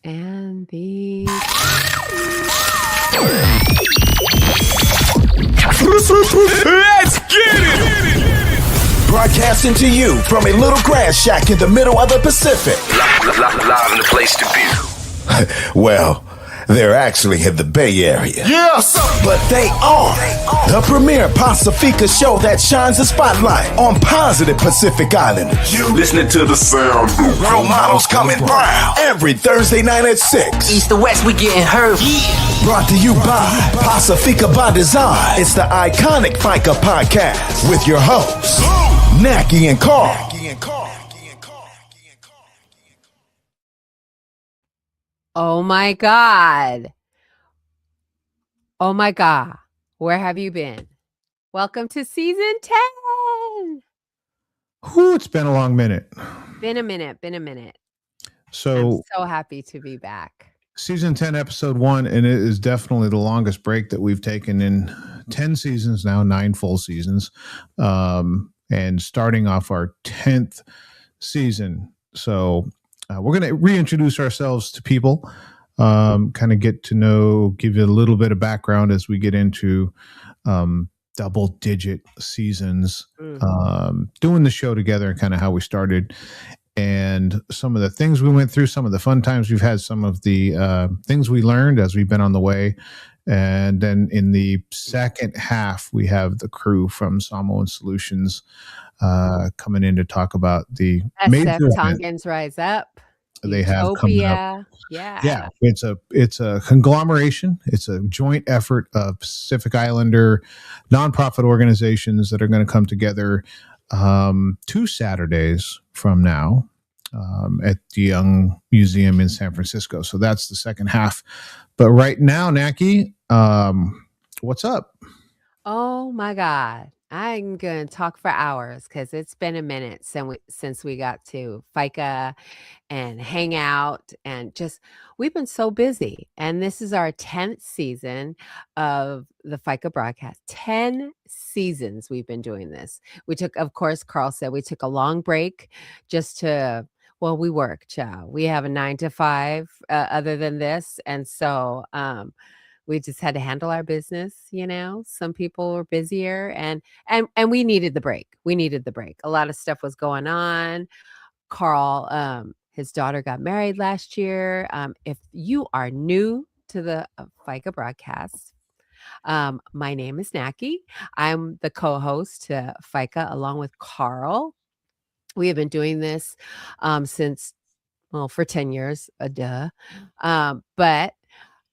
And the Let's get it! Broadcasting to you from a little grass shack in the middle of the Pacific. Live in the place to be. Well, they're actually in the Bay Area. Yeah, but they are the premier Faika show that shines a spotlight on positive Pacific Islanders. You listening to the sound. Role models coming brown every Thursday night at 6. East to west, we getting hurt. Brought to you by Faika by Design. It's the iconic Faika podcast with your hosts, Naki and Carl. Oh my God. Oh my God. Where have you been? Welcome to season 10. Ooh, it's been a long minute. Been a minute. So I'm so happy to be back. Season 10, episode 1, and it is definitely the longest break that we've taken in 10 seasons now, 9 full seasons, and starting off our 10th season. So we're going to reintroduce ourselves to people, kind of get to know, give you a little bit of background as we get into double-digit seasons, doing the show together and kind of how we started. And some of the things we went through, some of the fun times we've had, some of the things we learned as we've been on the way. And then in the second half, we have the crew from Samoan Solutions coming in to talk about the SF Tongans Rise Up. They have coming up. Yeah. It's a conglomeration. It's a joint effort of Pacific Islander nonprofit organizations that are going to come together 2 Saturdays from now at the Young Museum in San Francisco. So that's the second half. But right now, Naki, what's up? Oh my God. I'm going to talk for hours because it's been a minute since we got to Faika and hang out and we've been so busy. And this is our 10th season of the Faika broadcast. 10 seasons we've been doing this. We took, of course, Carl said we took a long break we work, child. We have a 9 to 5 other than this. And so, we just had to handle our business, Some people were busier and we needed the break. A lot of stuff was going on. Carl, his daughter got married last year. If you are new to the Faika broadcast, my name is Naki. I'm the co-host to Faika along with Carl. We have been doing this for 10 years, but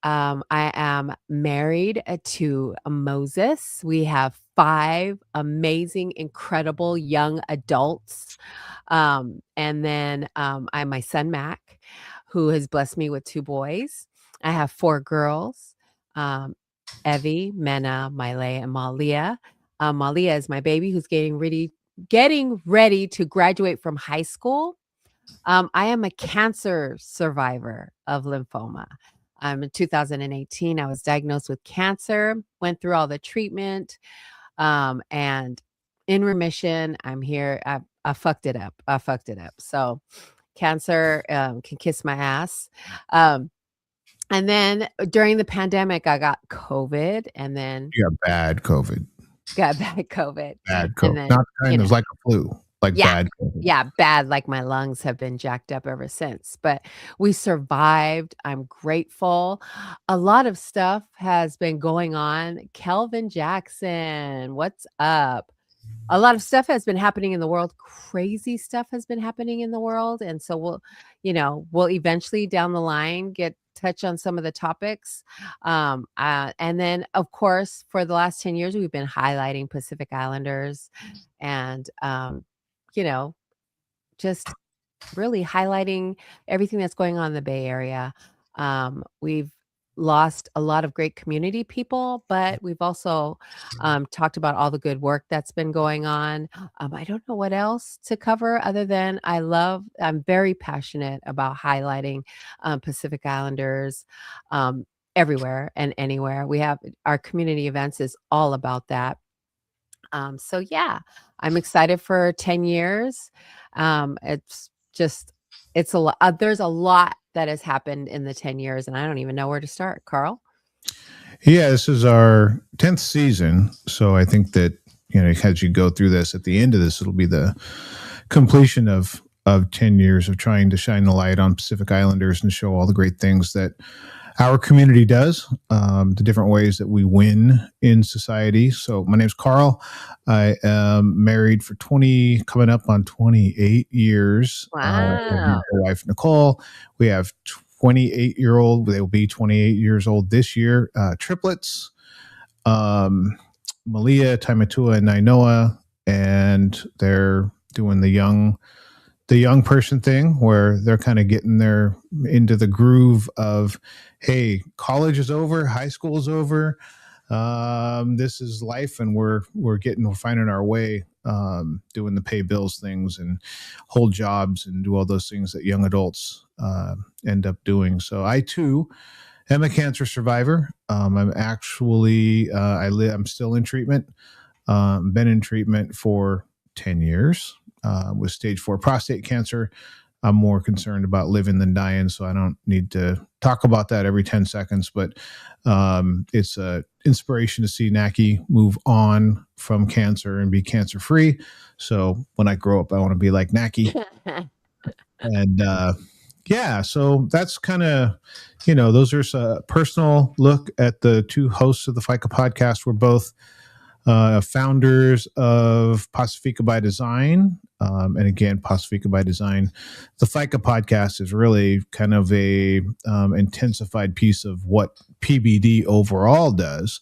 I am married to Moses. We have 5 amazing, incredible young adults. And then I have my son, Mac, who has blessed me with 2 boys. I have 4 girls, Evie, Mena, Miley, and Malia. Malia is my baby who's getting ready to graduate from high school. I am a cancer survivor of lymphoma. In 2018, I was diagnosed with cancer, went through all the treatment, and in remission. I'm here. I fucked it up. So cancer can kiss my ass. And then during the pandemic, I got COVID, and then You got bad COVID. got bad COVID. Bad COVID. then, Not kind of like a flu. Bad COVID. Yeah, bad. Like my lungs have been jacked up ever since, but we survived. I'm grateful. A lot of stuff has been going on. Kelvin Jackson, what's up? A lot of stuff has been happening in the world. Crazy stuff has been happening in the world. And so we'll eventually down the line touch on some of the topics. And then of course, for the last 10 years, we've been highlighting Pacific Islanders and, just really highlighting everything that's going on in the Bay Area. We've lost a lot of great community people, but we've also talked about all the good work that's been going on. I don't know what else to cover other than I'm very passionate about highlighting Pacific Islanders everywhere and anywhere. We have our community events is all about that. So yeah, I'm excited for 10 years. It's a lot. There's a lot that has happened in the 10 years, and I don't even know where to start. Carl? Yeah, this is our 10th season. So I think that, as you go through this, at the end of this, it'll be the completion of 10 years of trying to shine the light on Pacific Islanders and show all the great things that our community does, the different ways that we win in society. So my name's Carl. I am married for 20, coming up on 28 years. With my Wow. wife, Nicole. We have 28-year-old. They will be 28 years old this year. Triplets, Malia, Taimatua, and Nainoa. And they're doing the young person thing where they're kind of getting their into the groove of, hey, college is over, high school is over, this is life, and we're finding our way, doing the pay bills things and hold jobs and do all those things that young adults end up doing. So I too am a cancer survivor. I'm actually I'm still in treatment. Been in treatment for 10 years with stage 4 prostate cancer. I'm more concerned about living than dying, so I don't need to talk about that every 10 seconds. But it's an inspiration to see Naki move on from cancer and be cancer free. So when I grow up, I want to be like Naki. And yeah, so that's kind of, those are a personal look at the two hosts of the FICA podcast. We're both founders of Pacifica by Design. And again, Pacifica by Design. The FICA podcast is really kind of a intensified piece of what PBD overall does.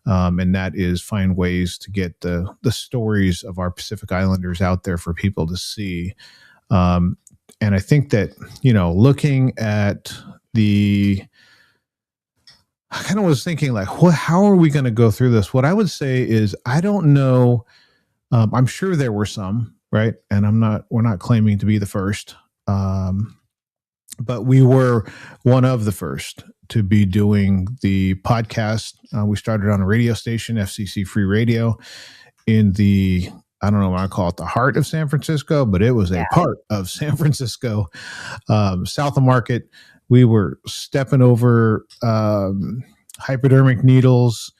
And that is find ways to get the stories of our Pacific Islanders out there for people to see. And I think that, looking at I kind of was thinking like, how are we going to go through this? What I would say is, I don't know. I'm sure there were some, right? And we're not claiming to be the first. But we were one of the first to be doing the podcast. We started on a radio station, FCC Free Radio, in the, I don't know what I call it, the heart of San Francisco, but it was a part of San Francisco, south of Market. We were stepping over hypodermic needles,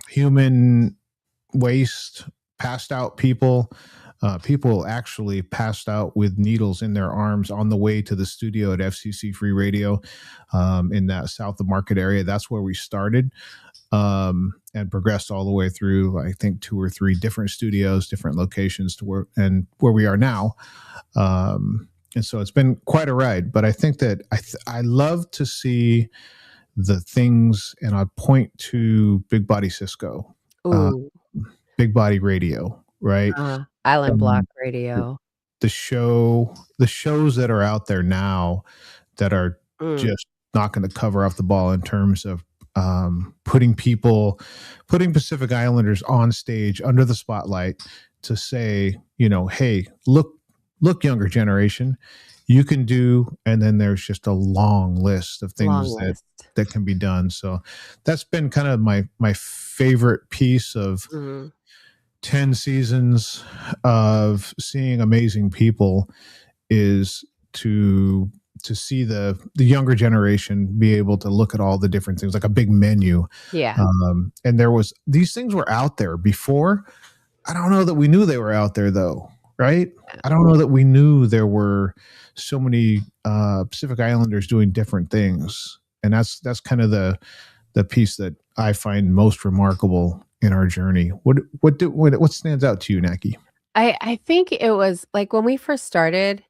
human waste, passed out people. People actually passed out with needles in their arms on the way to the studio at FCC Free Radio in that south of Market area. That's where we started, and progressed all the way through, I think, 2 or 3 different studios, different locations to where we are now. And so it's been quite a ride. But I think that I love to see the things, and I point to Big Body Cisco, Ooh. Big Body Radio, right? Island Block Radio. The shows that are out there now that are just not going to cover off the ball in terms of putting Pacific Islanders on stage under the spotlight to say, hey, look, younger generation, you can do. And then there's just a long list of things that can be done. So that's been kind of my favorite piece of 10 seasons of seeing amazing people, is to see the younger generation be able to look at all the different things, like a big menu. Yeah. And these things were out there before. I don't know that we knew they were out there though, right? I don't know that we knew there were so many Pacific Islanders doing different things. And that's kind of the piece that I find most remarkable in our journey. What stands out to you, Naki? I think it was like when we first started,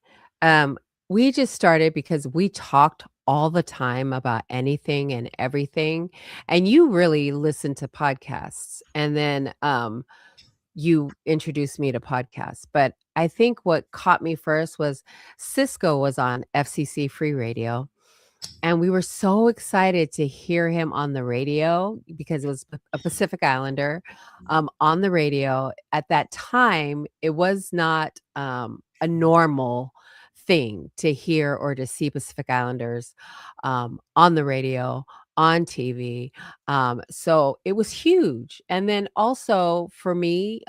we just started because we talked all the time about anything and everything. And you really listen to podcasts. And then you introduced me to podcasts. But I think what caught me first was Cisco was on FCC Free Radio. And we were so excited to hear him on the radio because it was a Pacific Islander on the radio. At that time, it was not a normal thing to hear or to see Pacific Islanders on the radio, on TV. So it was huge. And then also for me,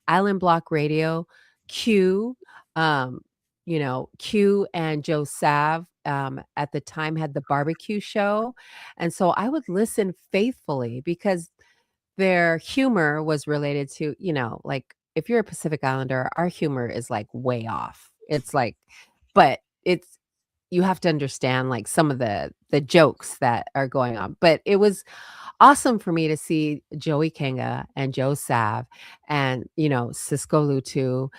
Island Block Radio, Q, Q and Joe Sav, at the time had the barbecue show, and so I would listen faithfully because their humor was related to, like, if you're a Pacific Islander, our humor is, like, way off. It's like but it's you have to understand, like, some of the jokes that are going on, but it was awesome for me to see Joey Kanga and Joe Sav and, Cisco Lutu,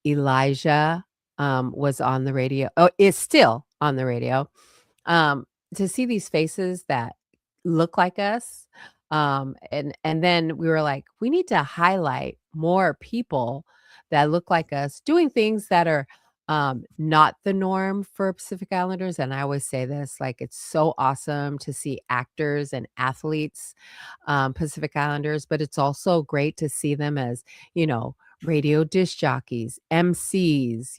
Elijah, was on the radio is still on the radio. Um, to see these faces that look like us, and then we were like, "We need to highlight more people that look like us doing things that are, not the norm for Pacific Islanders," and I always say this, like, it's so awesome to see actors and athletes, Pacific Islanders, but it's also great to see them as, radio disc jockeys, MCs,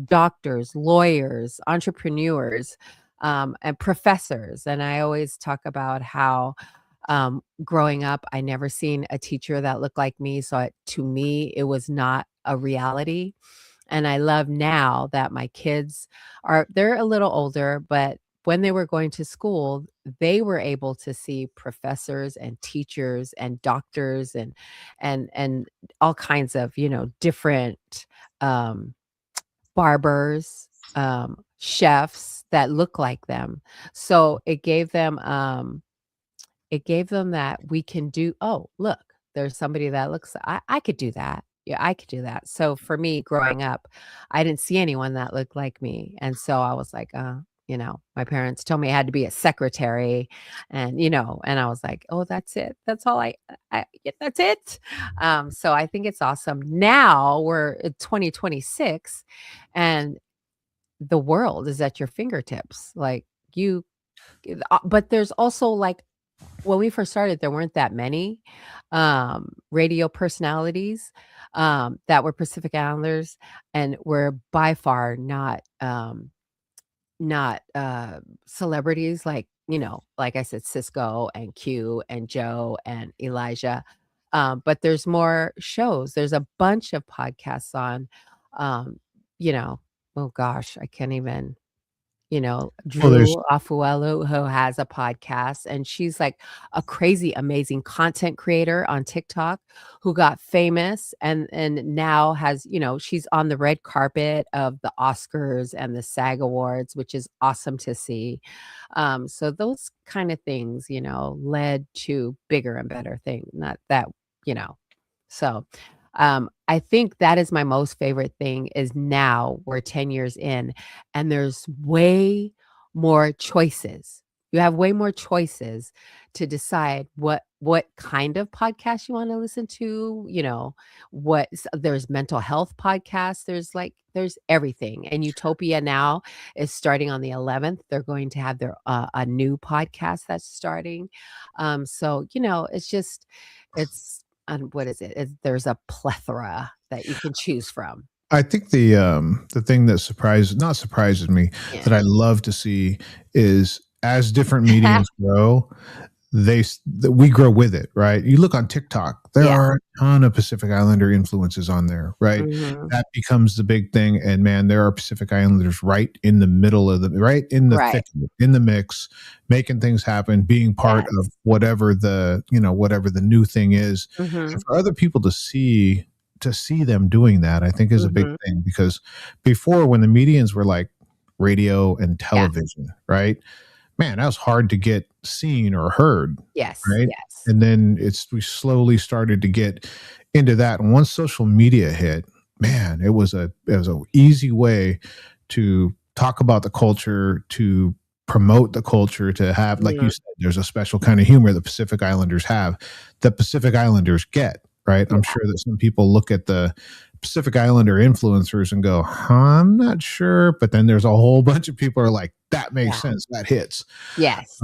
doctors, lawyers, entrepreneurs, and professors. And I always talk about how growing up, I never seen a teacher that looked like me. So to me, it was not a reality. And I love now that my kids they're a little older, but when they were going to school, they were able to see professors and teachers and doctors and all kinds of, different um barbers, chefs that look like them. So it gave them that we can do, "Oh, look, there's somebody that looks I could do that. Yeah, I could do that." So for me growing up, I didn't see anyone that looked like me, and so I was like, my parents told me I had to be a secretary and I was like, "Oh, that's it. That's all yeah, that's it." So I think it's awesome. Now we're in 2026 and the world is at your fingertips. Like but there's also like when we first started, there weren't that many, radio personalities, that were Pacific Islanders, and were by far not celebrities like, like I said, Cisco and Q and Joe and Elijah, but there's more shows. There's a bunch of podcasts on, um, you know oh gosh, I can't even Well, there's Drew Afuelu, who has a podcast, and she's like a crazy amazing content creator on TikTok who got famous and now has, she's on the red carpet of the Oscars and the SAG Awards, which is awesome to see. So those kind of things, led to bigger and better things. Not that, you know. So I think that is my most favorite thing is now we're 10 years in and there's way more choices. You have way more choices to decide what kind of podcast you want to listen to, there's mental health podcasts, there's everything. And Utopia now is starting on the 11th. They're going to have their a new podcast that's starting. So, it's what is it? There's a plethora that you can choose from. I think the thing that not surprises me, Yeah. that I love to see is as different mediums grow, that we grow with it, right? You look on TikTok, there Yeah. are a ton of Pacific Islander influences on there, right? Mhm. That becomes the big thing, and man, there are Pacific Islanders right in the middle of right in the Right. thick of it, in the mix, making things happen, being part of Yes. whatever the new thing is, and Mhm. for other people to see them doing that, I think is a big Mhm. thing because before when the medians were like radio and Yeah. television, right? Man, that was hard to get seen or heard, Yes. right? Yes. And then we slowly started to get into that. And once social media hit, man, it was a easy way to talk about the culture, to promote the culture, to have, like you Mhm. said, there's a special kind of humor the Pacific Islanders have that Pacific Islanders get, right? Yeah. I'm sure that some people look at the Pacific Islander influencers and go, huh, I'm not sure. But then there's a whole bunch of people who are like, that makes Yeah. sense. That hits. Yes.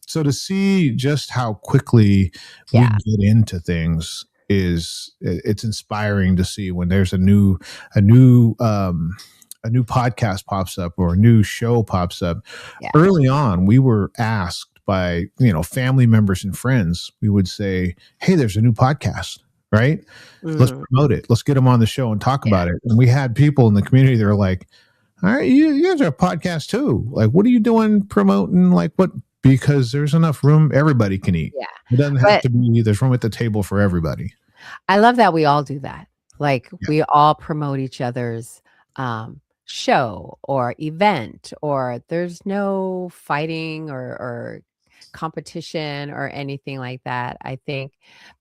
So to see just how quickly we Yeah. get into things it's inspiring to see when there's a new podcast pops up or a new show pops up. Yeah. Early on, we were asked by family members and friends. We would say, "Hey, there's a new podcast. right? Let's Mm, promote it. Let's get them on the show and talk yeah, about it. And we had people in the community that are like, all right, you guys are a podcast too. Like, what are you doing promoting? Like, what? Because there's enough room, everybody can eat. yeah. It doesn't have But to be, there's room at the table for everybody. I love that we all do that. Like, Yeah. we all promote each other's, show or event, or there's no fighting or competition or anything like that. I think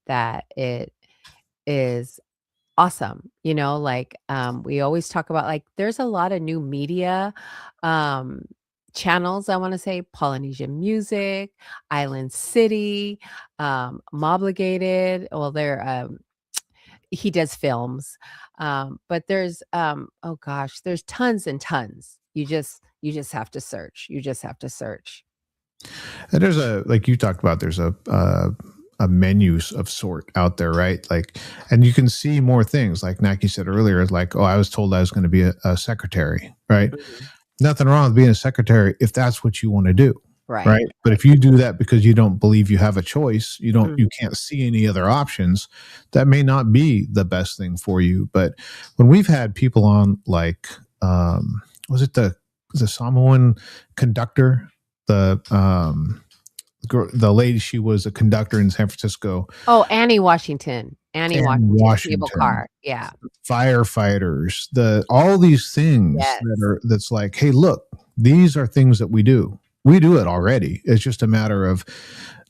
that it is awesome, like, we always talk about, like, there's a lot of new media, um, channels, I wanna say, Polynesian Music, Island City, Mobbligated, well, he does films, but there's, oh gosh, there's tons and tons. You just have to search. You just have to search. And there's like you talked about, there's a menus of sort out there, right? Like, and you can see more things. Like Naki said earlier, like, oh, I was told I was going to be a secretary, right? Mhm. Nothing wrong with being a secretary if that's what you want to do, Right, right? But right. if you do that because you don't believe you have a choice, Mhm. you can't see any other options, that may not be the best thing for you. But when we've had people on, like, was it the Samoan conductor, the the lady, she was a conductor in San Francisco, Oh, Annie Washington. Annie and Washington, cable Washington, car. Yeah. firefighters, the all these things that Yes. are, that's like, hey, look, these are things that we do. We do it already. It's just a matter of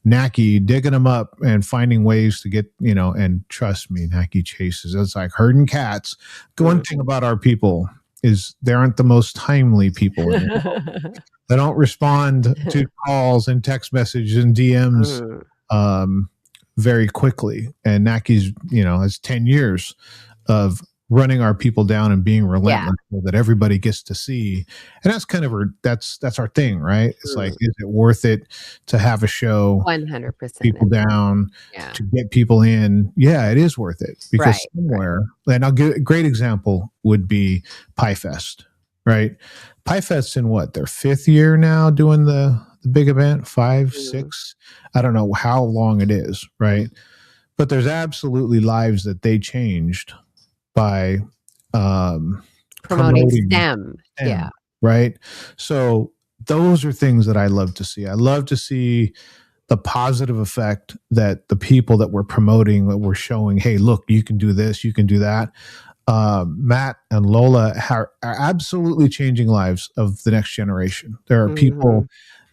Naki digging them up and finding ways to get, and trust me, Naki chases. It's like herding cats. The one Mm. thing about our people is they aren't the most timely people in the world. They don't respond to calls and text messages and DMs Mm. um, very quickly. And Naki's, has 10 years of running our people down and being Yeah. relentless so that everybody gets to see. And that's kind of that's our thing, right? It's like, Mm. is it worth it to have a show, 100% people it is. down, Yeah. to get people in? Yeah, it is worth it, because Right, right. somewhere, and I'll give a great example would be Pie Fest, right? Pie Fest's in what, their fifth year now doing the big event, five, Mm. six, I don't know how long it is, right? But there's absolutely lives that they changed by um, Promoting promoting STEM. Yeah. them, right? So those are things that I love to see. I love to see the positive effect that the people that we're promoting, that we're showing, hey, look, you can do this, you can do that. Matt and Lola are absolutely changing lives of the next generation. There are people Mhm.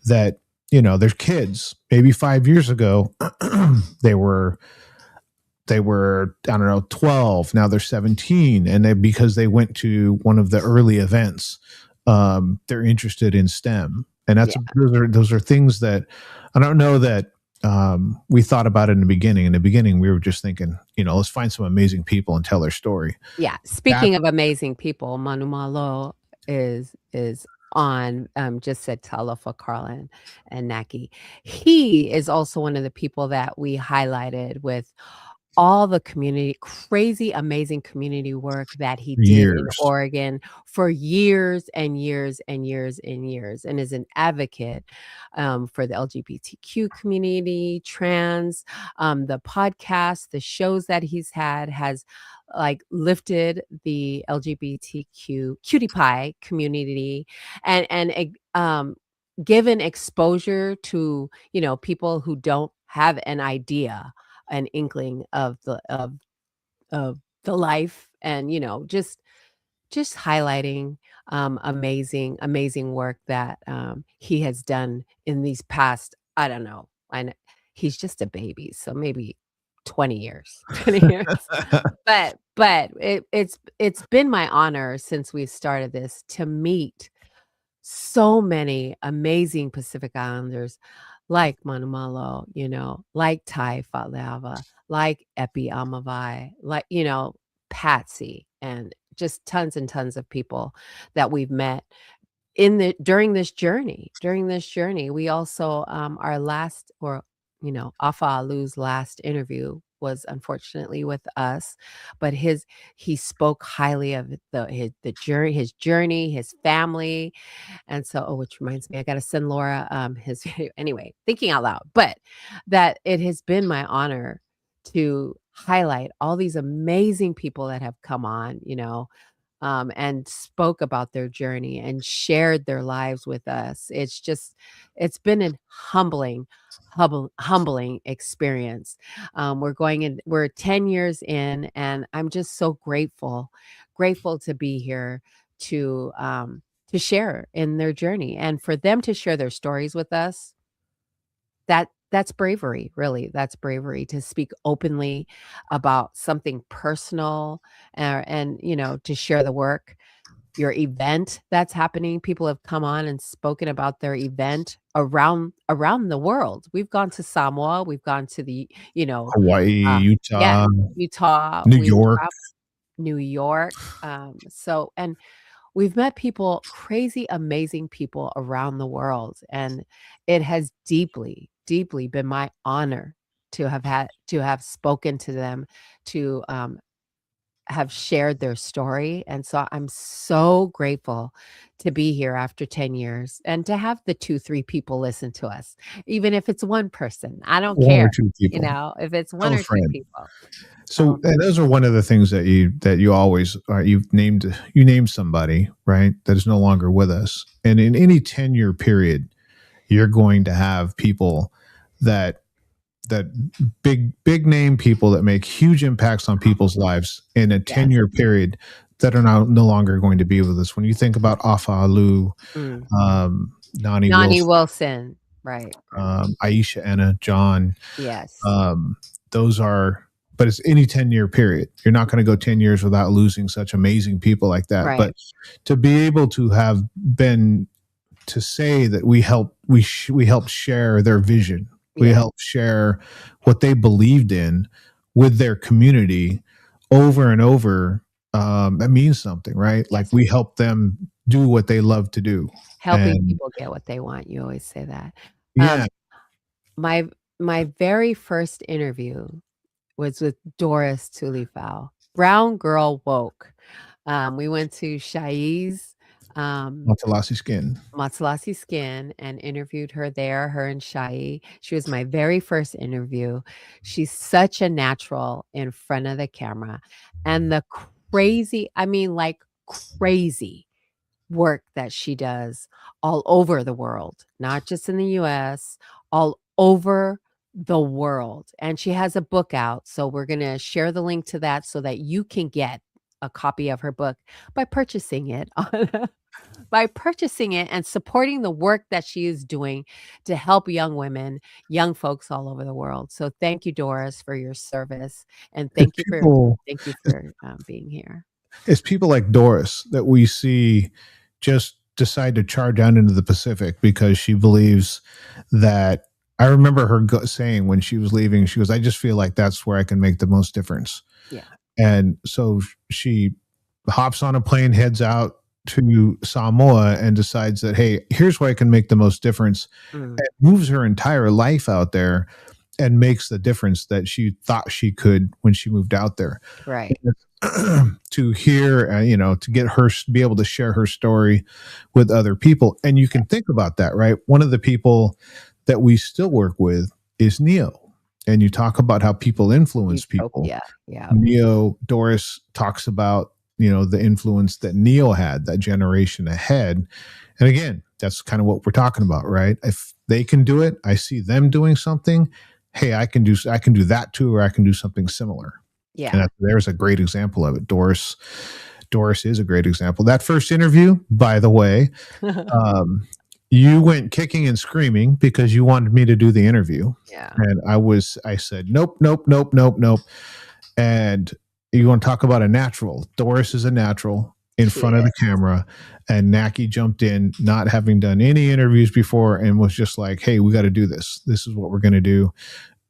that, there's kids maybe 5 years ago, they were I don't know, 12, now they're 17, and because they went to one of the early events, they're interested in STEM. And Yeah. those are things that I don't know that we thought about in the beginning. In the beginning, we were just thinking, let's find some amazing people and tell their story. Yeah, That speaking of amazing people, Manumalo is on, just said talofa Carlin and Naki. He is also one of the people that we highlighted with all the crazy, amazing community work that he did in years. Oregon for years and years and years and years, and is an advocate, for the LGBTQ community, trans, the podcast, the shows that he's had has, like, lifted the LGBTQ cutie pie community and given exposure to, people who don't have an idea, an inkling of the life, and, just highlighting, amazing work that, he has done in these past, I don't know, and he's just a baby, so maybe 20 years, 20 years. But it's been my honor since we started this to meet so many amazing Pacific Islanders like Manumalo, like Tai Fa'aleava, like Epi Amavai, like, Patsy, and just tons and tons of people that we've met in the during this journey. We also, our last, or, Afa Alu's last interview was unfortunately with us, but he spoke highly of the journey, his family, and so, oh, which reminds me, I gotta send Laura, his video. Anyway, thinking out loud, but that it has been my honor to, highlight all these amazing people that have come on, and spoke about their journey and shared their lives with us. It's been a humbling experience. We're 10 years in, and I'm just so grateful to be here to share in their journey and for them to share their stories with us. That's bravery, really. That's bravery to speak openly about something personal, and, to share the work, your event that's happening. People have come on and spoken about their event around the world. We've gone to Samoa, we've gone to Hawaii, uh yeah, Utah, Utah, New we've York. traveled New York, and we've met people, crazy, amazing people around the world, and it has deeply, deeply been my honor to have spoken to them, to, have shared their story, and so I'm so grateful to be here after 10 years and to have the 2, 3 people listen to us, even if it's 1 person, I don't One or care, two people. if it's 1 Tell a or 2 friend. people. So, Um, and those are one of the things that you always you named somebody, right, that is no longer with us. And in any 10-year period, you're going to have people that that big name people that make huge impacts on people's lives in a yes. 10-year period that are now no longer going to be with us. When you think about Afa Alu, Mm. Nani Nani Wilson, Wilson. Right, right. Aisha Anna, John, Yes. um, those are, but it's any 10-year period. You're not going to go 10 years without losing such amazing people like that. But Right. to be able to have been, to say that we helped share their vision, we Yes. helped share what they believed in with their community over and over, that means something, right? Like Yes. we helped them do what they love to do. Helping And people get what they want, you always say that. yeah, Um, my my very first interview was with Doris Tulifau, Brown Girl Woke. We went to Shai's, um, Matalasi Skin. Matsalasi Skin and interviewed her there, her and Shai. She was my very first interview. She's such a natural in front of the camera, and the crazy, I mean, like, crazy work that she does all over the world, not just in the US, all over the world. And she has a book out, so we're gonna share the link to that so that you can get a copy of her book by purchasing it by purchasing it and supporting the work that she is doing to help young women, young folks all over the world. So thank you, Doris, for your service, and It's people thank you for, being here. it's people like Doris that we see just decide to charge down into the Pacific because she believes that. I remember her saying when she was leaving, she goes, "I just feel like that's where I can make the most difference." Yeah. And so she hops on a plane, heads out to Samoa, and decides that, hey, here's where I can make the most difference. Mm, And moves her entire life out there and makes the difference that she thought she could when she moved out there. right. To hear, to get her, be able to share her story with other people. And you can think about that, right? One of the people that we still work with is Neo. And you talk about how people influence people. Utopia. Yeah. Neo, Doris talks about, the influence that Neo had, that generation ahead. And again, that's kind of what we're talking about, right? If they can do it, I see them doing something. Hey, I can do that too, or I can do something similar. And Yeah. there's a great example of it. Doris is a great example. That first interview, by the way, um, you went kicking and screaming because you wanted me to do the interview. Yeah. And I said, nope, nope, nope, nope, nope. And you want to talk about a natural. Doris is a natural in She front of the is. camera. And Naki jumped in, not having done any interviews before, and was just like, hey, we got to do this. This is what we're going to do.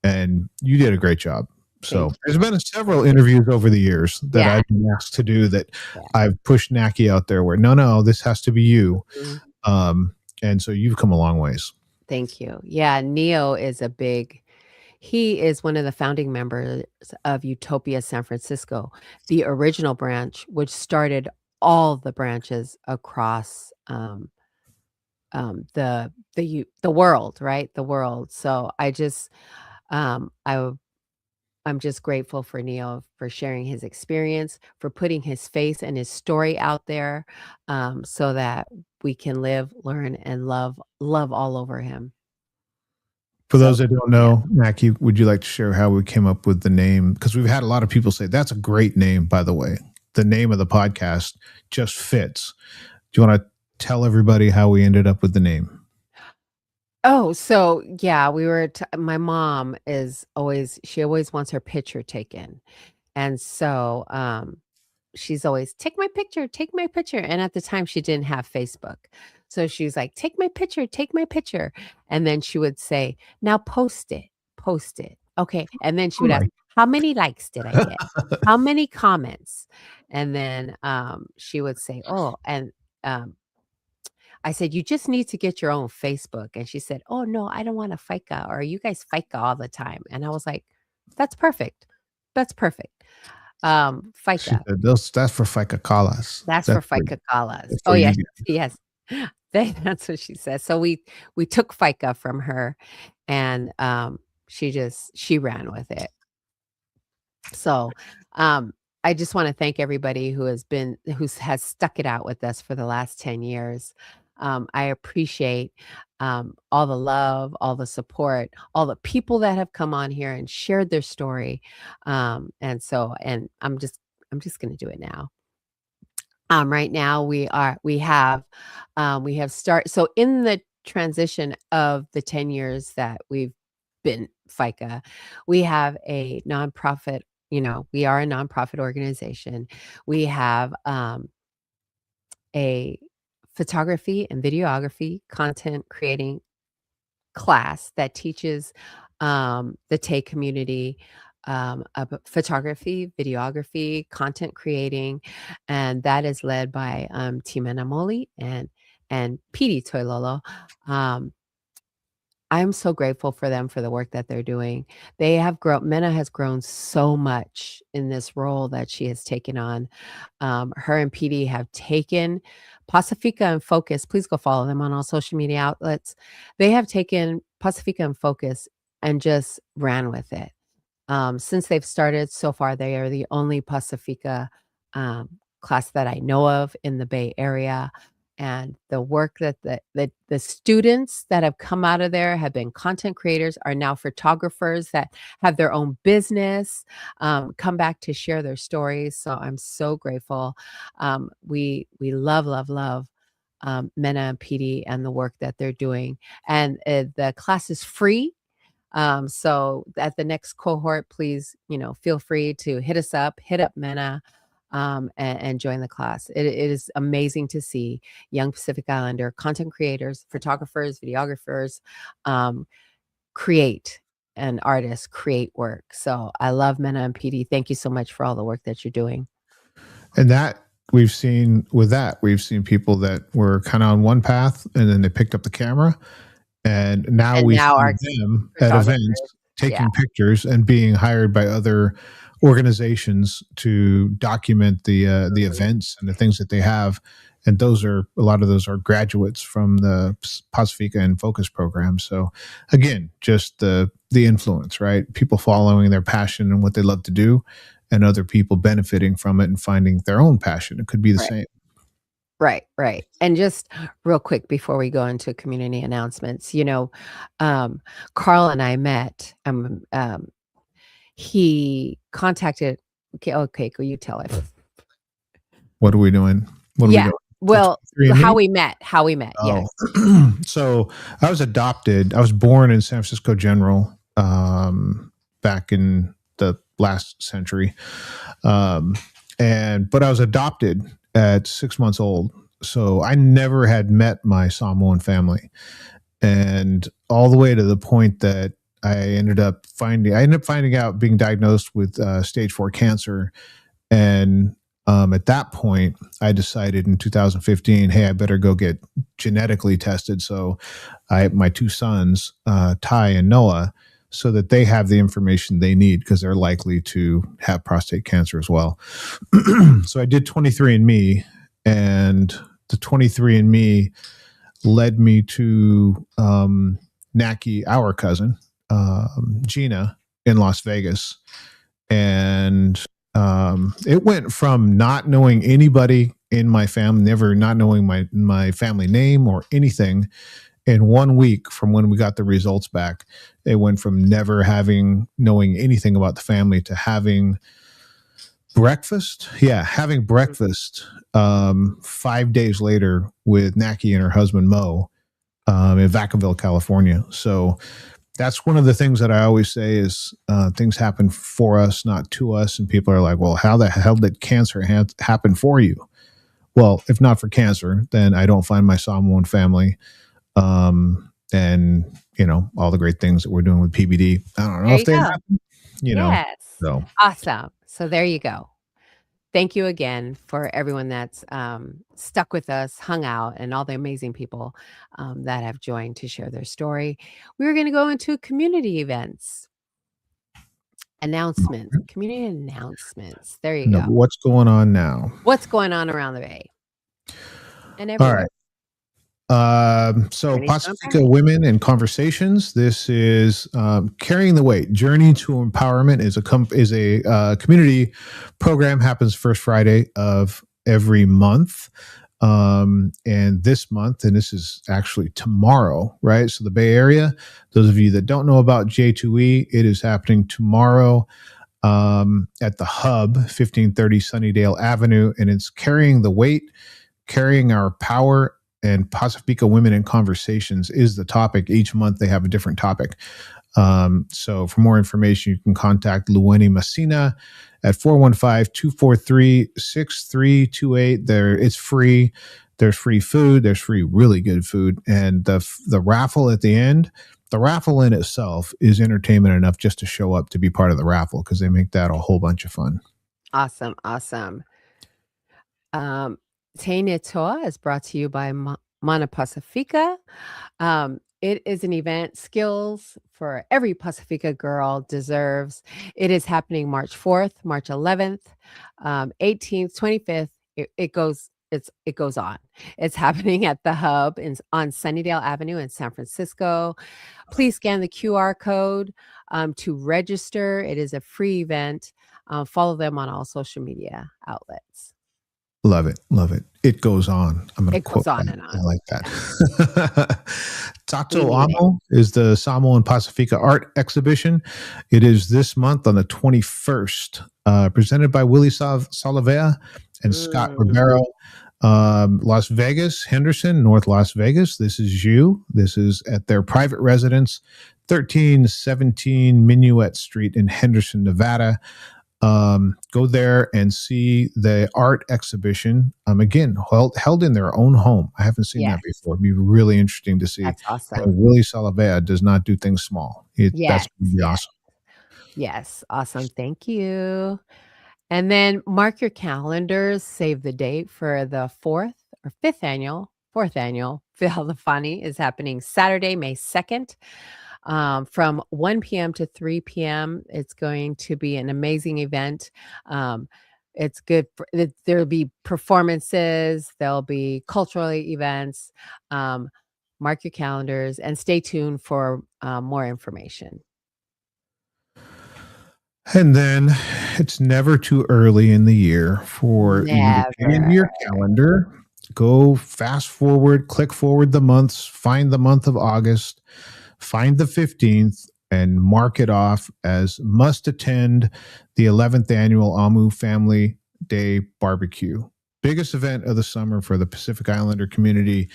And you did a great job. So Thank there's you. been several interviews over the years that Yeah. I've been asked to do that Yeah. I've pushed Naki out there where, no, this has to be you. Mhm. And so you've come a long ways. Thank you. Yeah, Neo is he is one of the founding members of Utopia San Francisco, the original branch, which started all the branches across, the world, right? The world. So I just, I I'm just grateful for Neil for sharing his experience, for putting his face and his story out there, so that we can live, learn, and love all over him. For So, those that don't yeah. know, Mackie, would you like to share how we came up with the name? Because we've had a lot of people say that's a great name, by the way. The name of the podcast just fits. Do you want to tell everybody how we ended up with the name? Oh, so yeah, my mom she always wants her picture taken. And so, she's always, take my picture." And at the time, she didn't have Facebook. So she was like, take my picture." And then she would say, "Now post it." Okay. And then she All would ask, right. "How many likes did I get? How many comments?" And then, she would say, "Oh," and, I said, "You just need to get your own Facebook." And she said, "Oh, no, I don't want a FICA, or you guys FICA all the time." And I was like, "That's perfect. That's perfect." She FICA. said, that's for FICA Calas. That's for FICA Calas. That's Oh, for you yes, guys. yes. That's what she said. So we took FICA from her, and, she ran with it. So, um, I just wanna thank everybody has stuck it out with us for the last 10 years. I appreciate, all the love, all the support, all the people that have come on here and shared their story. And I'm just gonna do it now. Right now we have so in the transition of the 10 years that we've been FICA, we have a nonprofit, we are a nonprofit organization. We have a photography and videography content creating class that teaches the Tay community about photography, videography, content creating, and that is led by Tima Namoli and Pidi Toilolo. Um, I'm so grateful for them for the work that they're doing. They have grown. Mena has grown so much in this role that she has taken on. Her and PD have taken Pacifica and Focus. Please go follow them on all social media outlets. They have taken Pacifica and Focus and just ran with it. Since they've started so far, they are the only Pacifica class that I know of in the Bay Area. And the work that the students that have come out of there have been content creators, are now photographers that have their own business, come back to share their stories. So I'm so grateful. We love Mena and PD and the work that they're doing. And the class is free. So at the next cohort, please, feel free to hit us up, hit up Mena, and join the class. It is amazing to see young Pacific Islander content creators, photographers, videographers, um, create and artists create work. So I love Mena and PD. Thank you so much for all the work that you're doing. And we've seen people that were kind of on one path and then they picked up the camera. And now And we now see our them at photographers. events Yeah, taking pictures and being hired by other organizations to document the events and the things that they have. And a lot of those are graduates from the Pacifica and Focus program. So again, just the influence, right? People following their passion and what they love to do, and other people benefiting from it and finding their own passion. It could be the right. same. Right. And just real quick before we go into community announcements, Carl and I met. He contacted. Okay, go you tell it. What are we doing? What are we Yeah. doing? Well, 23andMe? how we met. Oh, Yes. so I was adopted. I was born in San Francisco General back in the last century, but I was adopted at 6 months old. So I never had met my Samoan family, and all the way to the point that I ended up finding out being diagnosed with stage 4 cancer. And at that point, I decided in 2015, hey, I better go get genetically tested. So my two sons, Ty and Noah, so that they have the information they need because they're likely to have prostate cancer as well. So I did 23andMe, and the 23andMe led me to Naki, our cousin, Gina, in Las Vegas. And it went from not knowing anybody in my family, never not knowing my family name or anything. In 1 week from when we got the results back, it went from never having knowing anything about the family to having breakfast. Yeah, having breakfast 5 days later with Naki and her husband Mo in Vacaville, California. So that's one of the things that I always say is things happen for us, not to us. And people are like, well, how the hell did cancer happen for you? Well, if not for cancer, then I don't find my Samoan family. And, all the great things that we're doing with PBD. I don't know There if you they go. happen, you know. Yes. So, Awesome. So there you go. Thank you again for everyone that's stuck with us, hung out, and all the amazing people that have joined to share their story. We're going to go into community events, announcements, community announcements. There you no, go. what's going on now? What's going on around the Bay and All everywhere? right. So Journey to Pacifica Empowerment. Women in Conversations. This is Carrying the Weight. Journey to Empowerment is a community program. Happens first Friday of every month. And this month, and this is actually tomorrow, right? So the Bay Area. Those of you that don't know about J2E, it is happening tomorrow at the Hub, 1530 Sunnydale Avenue, and it's Carrying the Weight, Carrying Our Power, and Pacifica Women in Conversations is the topic. Each month they have a different topic. So for more information, you can contact Lueni Messina at 415-243-6328. It's free. There's free food. There's free, really good food. And the raffle at the end, the raffle in itself is entertainment enough just to show up to be part of the raffle because they make that a whole bunch of fun. Awesome. Awesome. Tene Toa is brought to you by Mana Pacifica. It is an event skills for every Pacifica girl deserves. It is happening March 4th, March 11th, 18th, 25th. It goes on. It's happening at the Hub on Sunnydale Avenue in San Francisco. Please scan the QR code to register. It is a free event. Follow them on all social media outlets. Love it. Love it. It goes on. I'm going to It goes quote on that. and I on. like that. We Tato need it. Amo is the Samoan Pacifica art exhibition. It is this month on the 21st, presented by Willie Salavea and Scott Ribeiro. Las Vegas, Henderson, North Las Vegas. This is you. This is at their private residence, 1317 Minuet Street in Henderson, Nevada. Go there and see the art exhibition. Again, held in their own home. I haven't seen that Yes. before. It'd be really interesting to see. That's And awesome. Willie Salavea does not do things small. That's Yes, going to be yes, awesome. yes. Awesome. Thank you. And then mark your calendars, save the date for the fourth annual Phil the Funny is happening Saturday, May 2nd. From 1 p.m. to 3 p.m. It's going to be an amazing event. It's good. There'll be performances. There'll be cultural events. Mark your calendars and stay tuned for more information. And then it's never too early in the year for you to get into Never. your calendar, go fast forward, click forward the months, find the month of August, find the 15th, and mark it off as must attend the 11th annual Amu Family Day Barbecue. Biggest event of the summer for the Pacific Islander community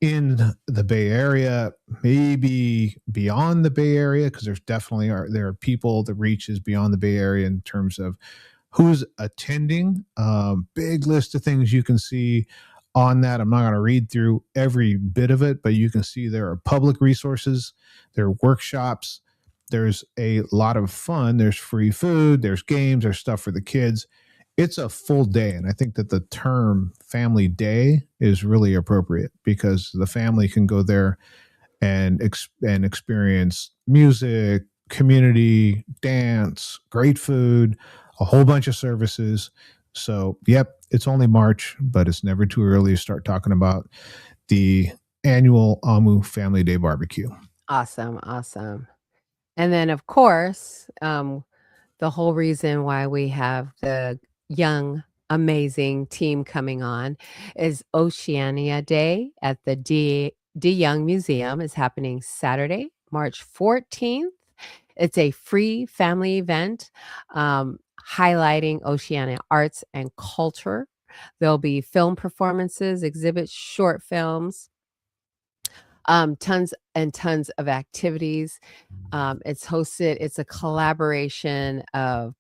in the Bay Area, maybe beyond the Bay Area, because there are people that reaches beyond the Bay Area in terms of who's attending. Big list of things you can see on that. I'm not going to read through every bit of it, but you can see there are public resources, there are workshops, there's a lot of fun, there's free food, there's games, there's stuff for the kids. It's a full day. And I think that the term family day is really appropriate because the family can go there and experience music, community, dance, great food, a whole bunch of services. So, yep, it's only March, but it's never too early to start talking about the annual Amu Family Day Barbecue. Awesome, awesome. And then, of course, the whole reason why we have the young, amazing team coming on is Oceania Day at the D Young Museum is happening Saturday, March 14th. It's a free family event highlighting Oceania arts and culture. There'll be film performances, exhibits, short films, tons and tons of activities. It's a collaboration of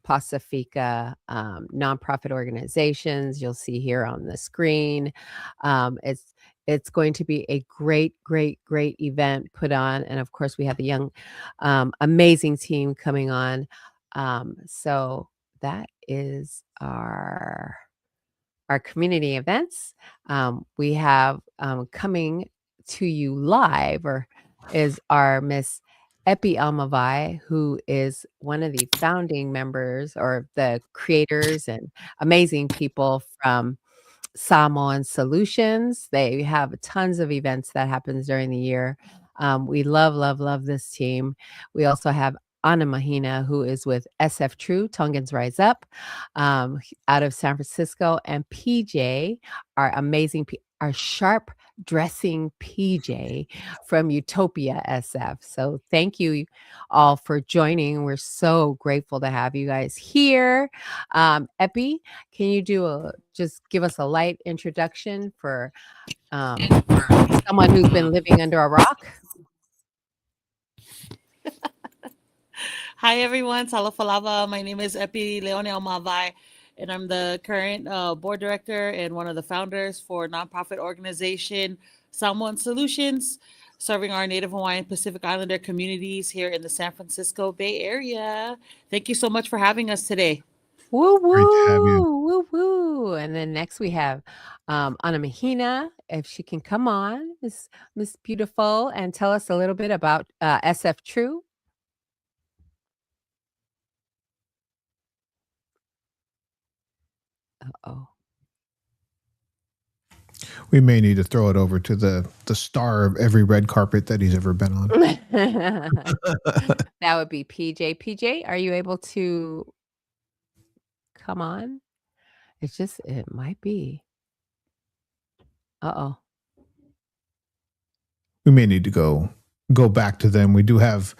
Pacifica nonprofit organizations. You'll see here on the screen. Um, it's it's going to be a great, great, great event put on, and of course, we have the young, amazing team coming on. So that is our community events. We have coming to you live or is our Miss Epi Almavai, who is one of the founding members or the creators and amazing people from Samoan Solutions. They have tons of events that happens during the year. We love, love, love this team. We also have Anna Mahina, who is with SF True, Tongans Rise Up, out of San Francisco, and PJ, our amazing, our sharp dressing PJ from Utopia SF. So thank you all for joining. We're so grateful to have you guys here. Epi, can you just give us a light introduction for someone who's been living under a rock? Hi everyone, Talafalava. My name is Epi Leonel Mavai, and I'm the current board director and one of the founders for nonprofit organization Samoan Solutions, serving our Native Hawaiian Pacific Islander communities here in the San Francisco Bay Area. Thank you so much for having us today. Woo Great to have you. woo, woo woo. And then next we have Anna Mahina, if she can come on, Miss Beautiful, and tell us a little bit about SF True. Uh-oh. We may need to throw it over to the star of every red carpet that he's ever been on. That would be PJ. PJ, are you able to come on? It might be. Uh-oh. We may need to go back to them. We do have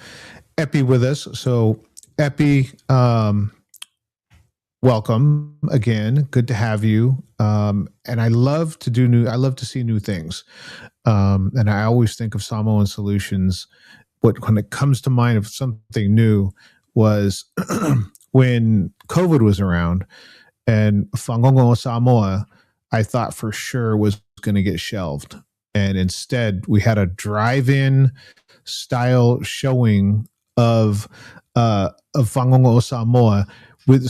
Epi with us. So Epi, welcome again. Good to have you. And I love to see new things. And I always think of Samoan Solutions. When it comes to mind of something new was when COVID was around and Whangongo Samoa, I thought for sure was going to get shelved. And instead we had a drive-in style showing of Whangongo Samoa with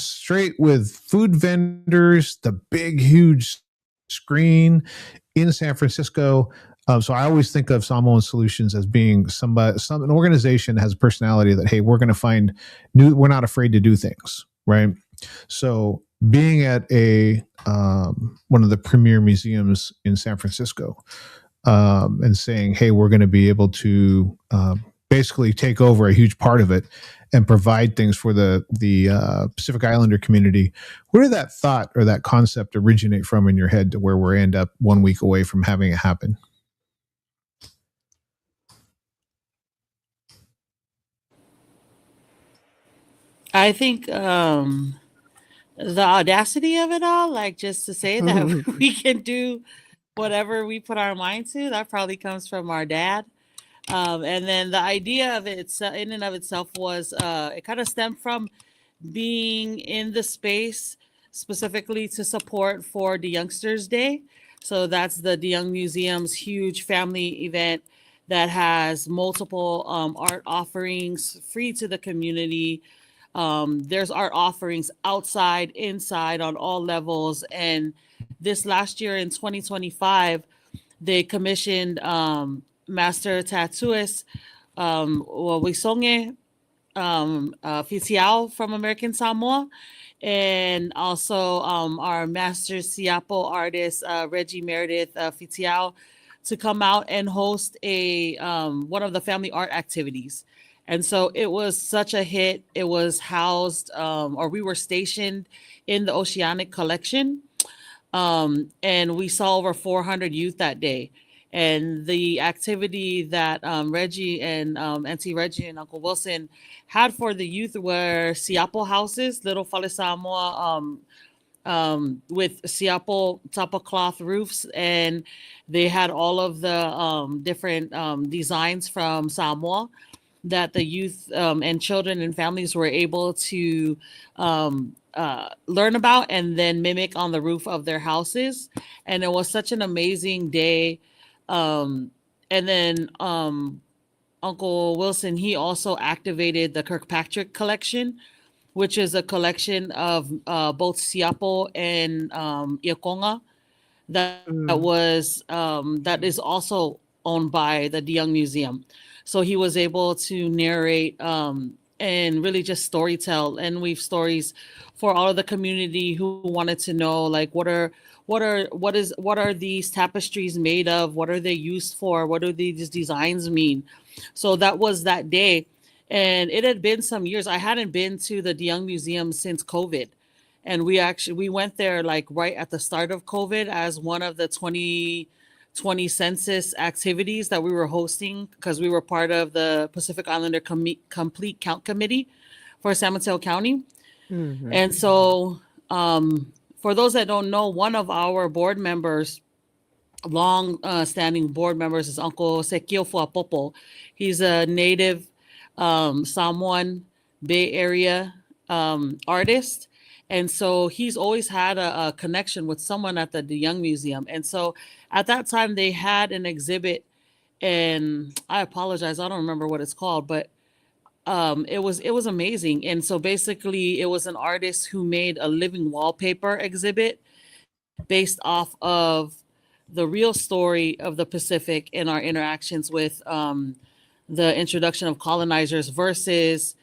food vendors, the big, huge screen in San Francisco. So I always think of Samoan Solutions as being an organization that has a personality that, hey, we're going to find we're not afraid to do things, right? So being at one of the premier museums in San Francisco and saying, hey, we're going to be able to basically take over a huge part of it and provide things for the Pacific Islander community. Where did that thought or that concept originate from in your head to where we end up 1 week away from having it happen? I think the audacity of it all, like just to say that we can do whatever we put our mind to, that probably comes from our dad. And then the idea of it in and of itself was it kind of stemmed from being in the space specifically to support for the Youngsters Day. So that's the Young Museum's huge family event that has multiple art offerings free to the community. There's art offerings outside, inside, on all levels. And this last year in 2025, they commissioned master tattooist Wisonge Fitiao from American Samoa, and also our master Siapo artist Reggie Meredith Fitiao to come out and host a one of the family art activities. And so it was such a hit. It was housed, or we were stationed in the Oceanic collection, and we saw over 400 youth that day. And the activity that Reggie and Auntie Reggie and Uncle Wilson had for the youth were siapo houses, little fale Samoa, with siapo tapa cloth roofs, and they had all of the different designs from Samoa that the youth and children and families were able to learn about and then mimic on the roof of their houses. And it was such an amazing day. And then Uncle Wilson, he also activated the Kirkpatrick collection, which is a collection of both Siapo and Iakonga Mm. that is also owned by the DeYoung Museum. So he was able to narrate and really just storytell and weave stories for all of the community who wanted to know, like, what are these tapestries made of? What are they used for? What do these designs mean? So that was that day. And it had been some years. I hadn't been to the DeYoung Museum since COVID. And we went there like right at the start of COVID as one of the 2020 census activities that we were hosting because we were part of the Pacific Islander Complete Count Committee for San Mateo County. Mhm. And so, for those that don't know, one of our board members, long standing board members, is Uncle Sekio Fuapopo. He's a native Samoan Bay Area artist. And so he's always had a connection with someone at the DeYoung Museum. And so at that time, they had an exhibit, and I apologize, I don't remember what it's called, but it was amazing. And so basically, it was an artist who made a living wallpaper exhibit based off of the real story of the Pacific and our interactions with the introduction of colonizers versus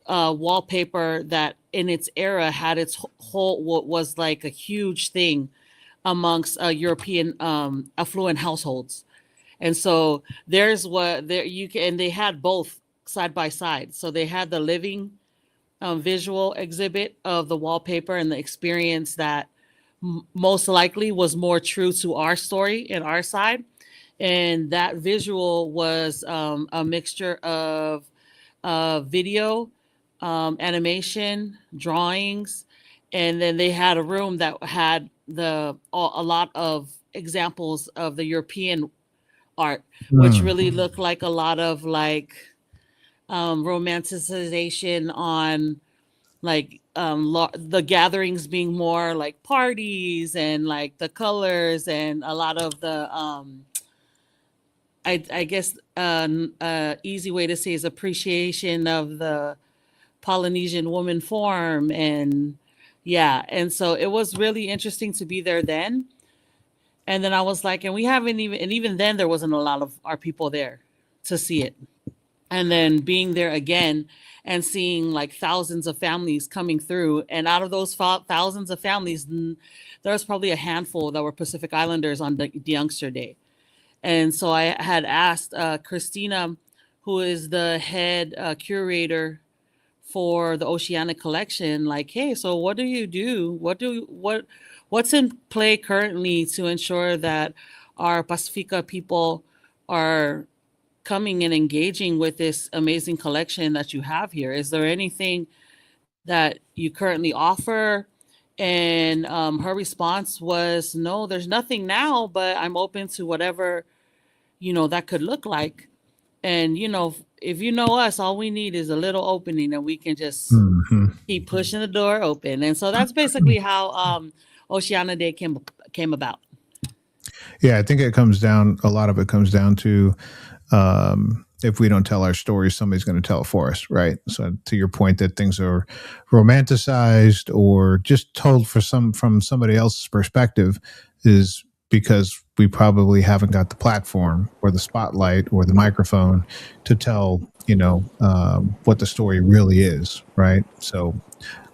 wallpaper that in its era had its whole what was like a huge thing amongst European affluent households. And so there's what there you can, and they had both side by side. So they had the living visual exhibit of the wallpaper and the experience that most likely was more true to our story and our side. And that visual was a mixture of video, animation, drawings, and then they had a room that had a lot of examples of the European art, which Mm. really looked like a lot of like romanticization on like the gatherings being more like parties and like the colors and a lot of the I guess easy way to say is appreciation of the Polynesian woman form. And yeah, and so it was really interesting to be there then. And then I was like, and we haven't even, and even then there wasn't a lot of our people there to see it. And then being there again and seeing like thousands of families coming through, and out of those thousands of families, there was probably a handful that were Pacific Islanders on the Youngster Day. And so I had asked Christina, who is the head curator for the Oceanic collection, like, hey, so what do you do? What's in play currently to ensure that our Pacifica people are coming and engaging with this amazing collection that you have here? Is there anything that you currently offer? And her response was, no, there's nothing now, but I'm open to whatever, that could look like. And, if you know us, all we need is a little opening and we can just Mhm. keep pushing the door open. And so that's basically how Oceania Day came about. Yeah, I think a lot of it comes down to if we don't tell our story, somebody's going to tell it for us, right? So to your point that things are romanticized or just told from somebody else's perspective is because we probably haven't got the platform or the spotlight or the microphone to tell, what the story really is, right? So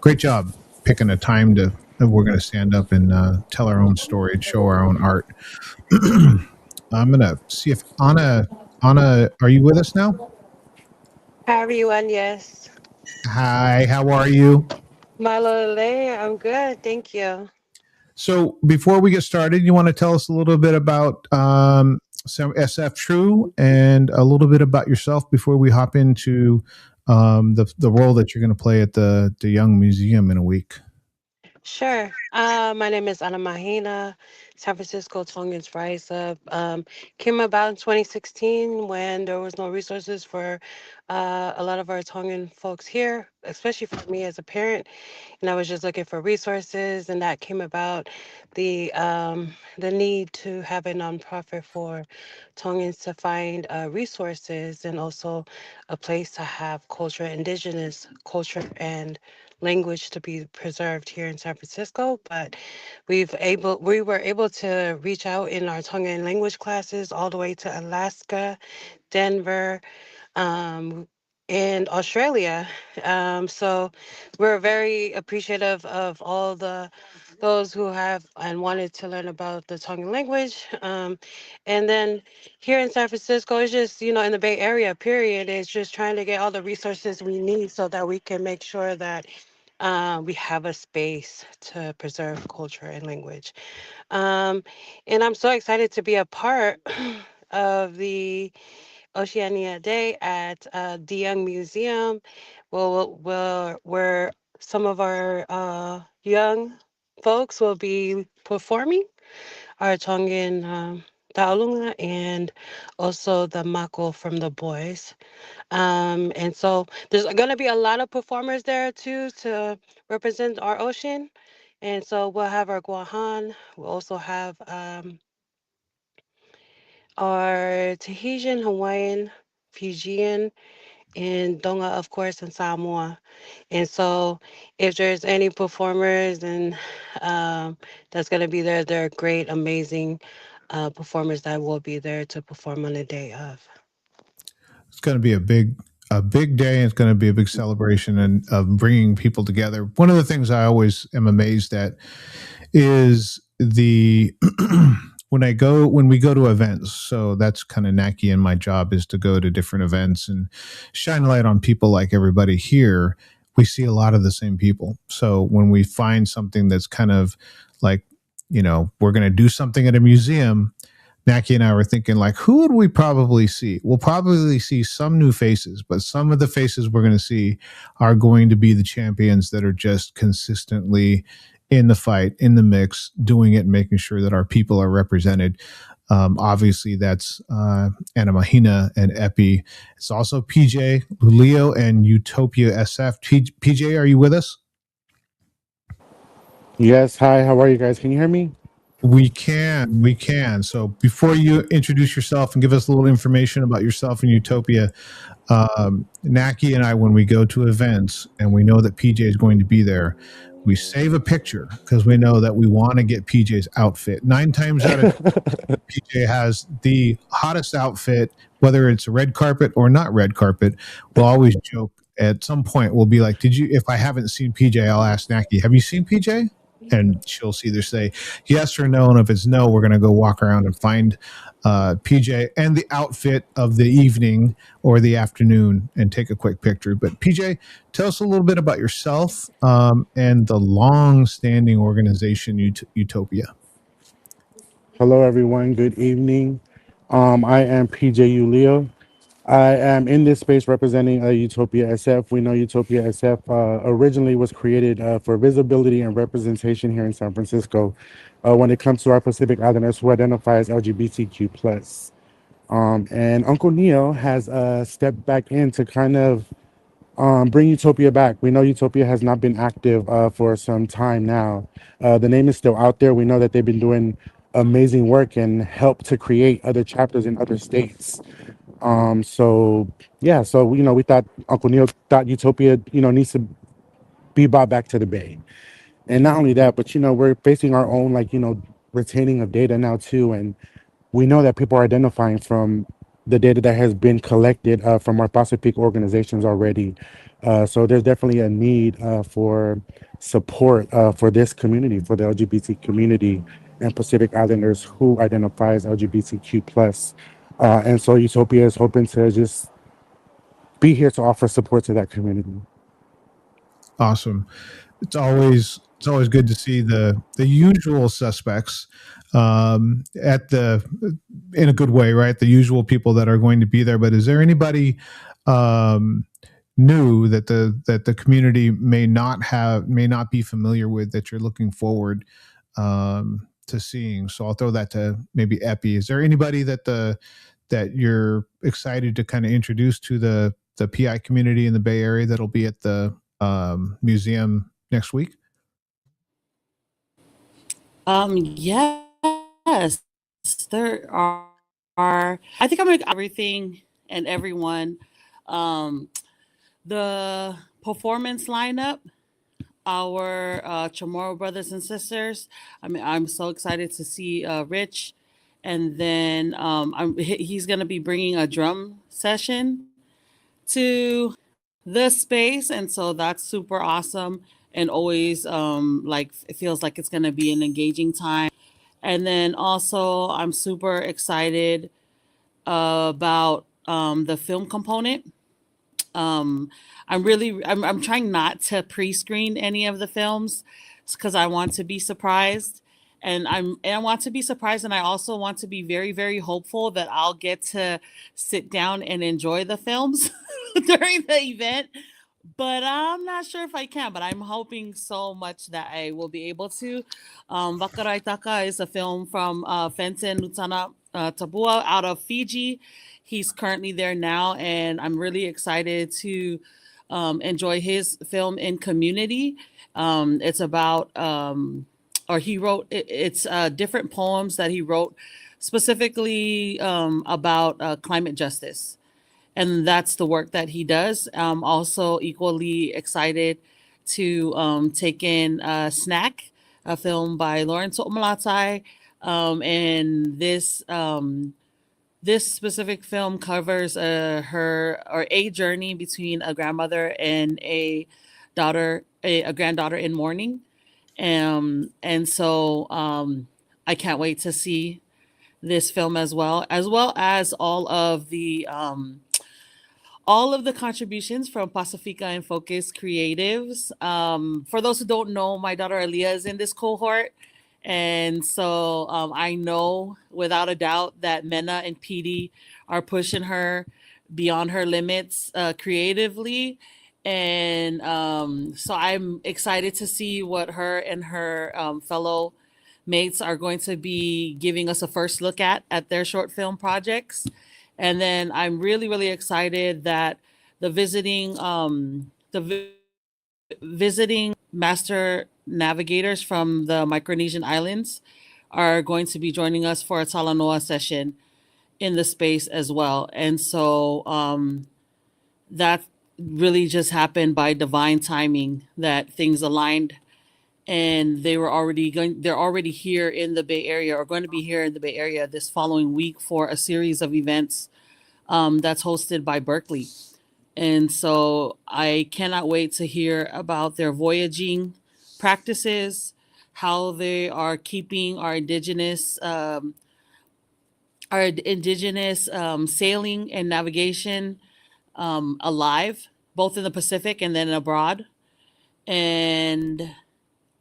great job picking a time that we're going to stand up and tell our own story and show our own art. I'm going to see if Anna, are you with us now? Hi everyone, yes. Hi, how are you? Malole, I'm good, thank you. So, before we get started, you want to tell us a little bit about some SF True and a little bit about yourself before we hop into the role that you're going to play at the Young Museum in a week. Sure. My name is Anna Mahina, San Francisco Tongans Rise Up. Came about in 2016 when there was no resources for a lot of our Tongan folks here, especially for me as a parent. And I was just looking for resources, and that came about the need to have a nonprofit for Tongans to find resources and also a place to have culture, indigenous culture and language to be preserved here in San Francisco. But we were able to reach out in our Tongan language classes all the way to Alaska, Denver, um, and Australia. So we're very appreciative of all the those who have and wanted to learn about the Tongan language. And then here in San Francisco, it's just, in the Bay Area, period, it's just trying to get all the resources we need so that we can make sure that we have a space to preserve culture and language. Um, and I'm so excited to be a part of the Oceania Day at the Young Museum, where some of our young folks will be performing our Tongan Taolunga and also the Mako from the boys. And so there's going to be a lot of performers there too to represent our ocean. And so we'll have our Guahan. We'll also have our Tahitian, Hawaiian, Fijian, and Tonga, of course, and Samoa. And so, if there's any performers and that's going to be there, they're great, amazing performers that will be there to perform on the day of. It's going to be a big day. It's going to be a big celebration and of bringing people together. One of the things I always am amazed at is the when we go to events. So that's kind of Naki, and my job is to go to different events and shine a light on people like everybody here. We see a lot of the same people. So when we find something that's kind of like, we're going to do something at a museum, Naki and I were thinking, like, who would we probably see? We'll probably see some new faces, but some of the faces we're going to see are going to be the champions that are just consistently in the fight, in the mix, doing it, and making sure that our people are represented. Obviously, that's Anna Mahina and Epi. It's also PJ, Leo, and Utopia SF. PJ, are you with us? Yes, hi, how are you guys? Can you hear me? We can. So before you introduce yourself and give us a little information about yourself and Utopia, Naki and I, when we go to events and we know that PJ is going to be there, we save a picture because we know that we want to get PJ's outfit. 9 times out of 10, PJ has the hottest outfit, whether it's red carpet or not red carpet. We'll always joke at some point, we'll be like, if I haven't seen PJ, I'll ask Naki, have you seen PJ? And she'll either say yes or no. And if it's no, we're going to go walk around and find PJ and the outfit of the evening or the afternoon and take a quick picture. But PJ, tell us a little bit about yourself and the long-standing organization Utopia. Hello, everyone. Good evening. I am PJ Uleo. I am in this space representing Utopia SF. We know Utopia SF originally was created for visibility and representation here in San Francisco when it comes to our Pacific Islanders who identify as LGBTQ plus. And Uncle Neil has stepped back in to kind of bring Utopia back. We know Utopia has not been active for some time now. The name is still out there. We know that they've been doing amazing work and help to create other chapters in other states. So yeah, so we thought Uncle Neil thought Utopia, needs to be brought back to the Bay. And not only that, but we're facing our own retaining of data now too, and we know that people are identifying from the data that has been collected from our fossil peak organizations already. So there's definitely a need for support for this community, for the LGBT community and Pacific Islanders who identify as LGBTQ plus. And so Utopia is hoping to just be here to offer support to that community. Awesome. It's always good to see the usual suspects at the in a good way, right? The usual people that are going to be there. But is there anybody um, new that the community may not be familiar with that you're looking forward to seeing? So I'll throw that to maybe Epi. Is there anybody that you're excited to kind of introduce to the PI community in the Bay Area that'll be at the museum next week? Yes, there are. I think I'm gonna everything and everyone. Um, the performance lineup, our Chamorro brothers and sisters. I mean, I'm so excited to see Rich, and then he's gonna be bringing a drum session to the space, and so that's super awesome. And always like it feels like it's gonna be an engaging time. And then also, I'm super excited about the film component. Um, I'm trying not to pre-screen any of the films because I want to be surprised. And I want to be surprised, and I also want to be very, very hopeful that I'll get to sit down and enjoy the films during the event. But I'm not sure if I can, but I'm hoping so much that I will be able to. Wakarai Taka is a film from Fenton Nutana Tabua out of Fiji. He's currently there now, and I'm really excited to enjoy his film in community. It's about, or he wrote, it's different poems that he wrote specifically about climate justice, and that's the work that he does. Also, equally excited to take in Snack, a film by Lawrence Omalatai. And this specific film covers her or a journey between a grandmother and a granddaughter in mourning. And so I can't wait to see this film as well as all of the contributions from Pacifica and Focus Creatives. For those who don't know, my daughter Aaliyah is in this cohort. And so I know without a doubt that Mena and Petey are pushing her beyond her limits creatively. And so I'm excited to see what her and her fellow mates are going to be giving us a first look at their short film projects. And then I'm really, really excited that the visiting master navigators from the Micronesian islands are going to be joining us for a Talanoa session in the space as well. And so that really just happened by divine timing that things aligned, and they're already here in the Bay Area, or going to be here in the Bay Area this following week for a series of events that's hosted by Berkeley. And so I cannot wait to hear about their voyaging practices, how they are keeping our indigenous sailing and navigation alive, both in the Pacific and then abroad. And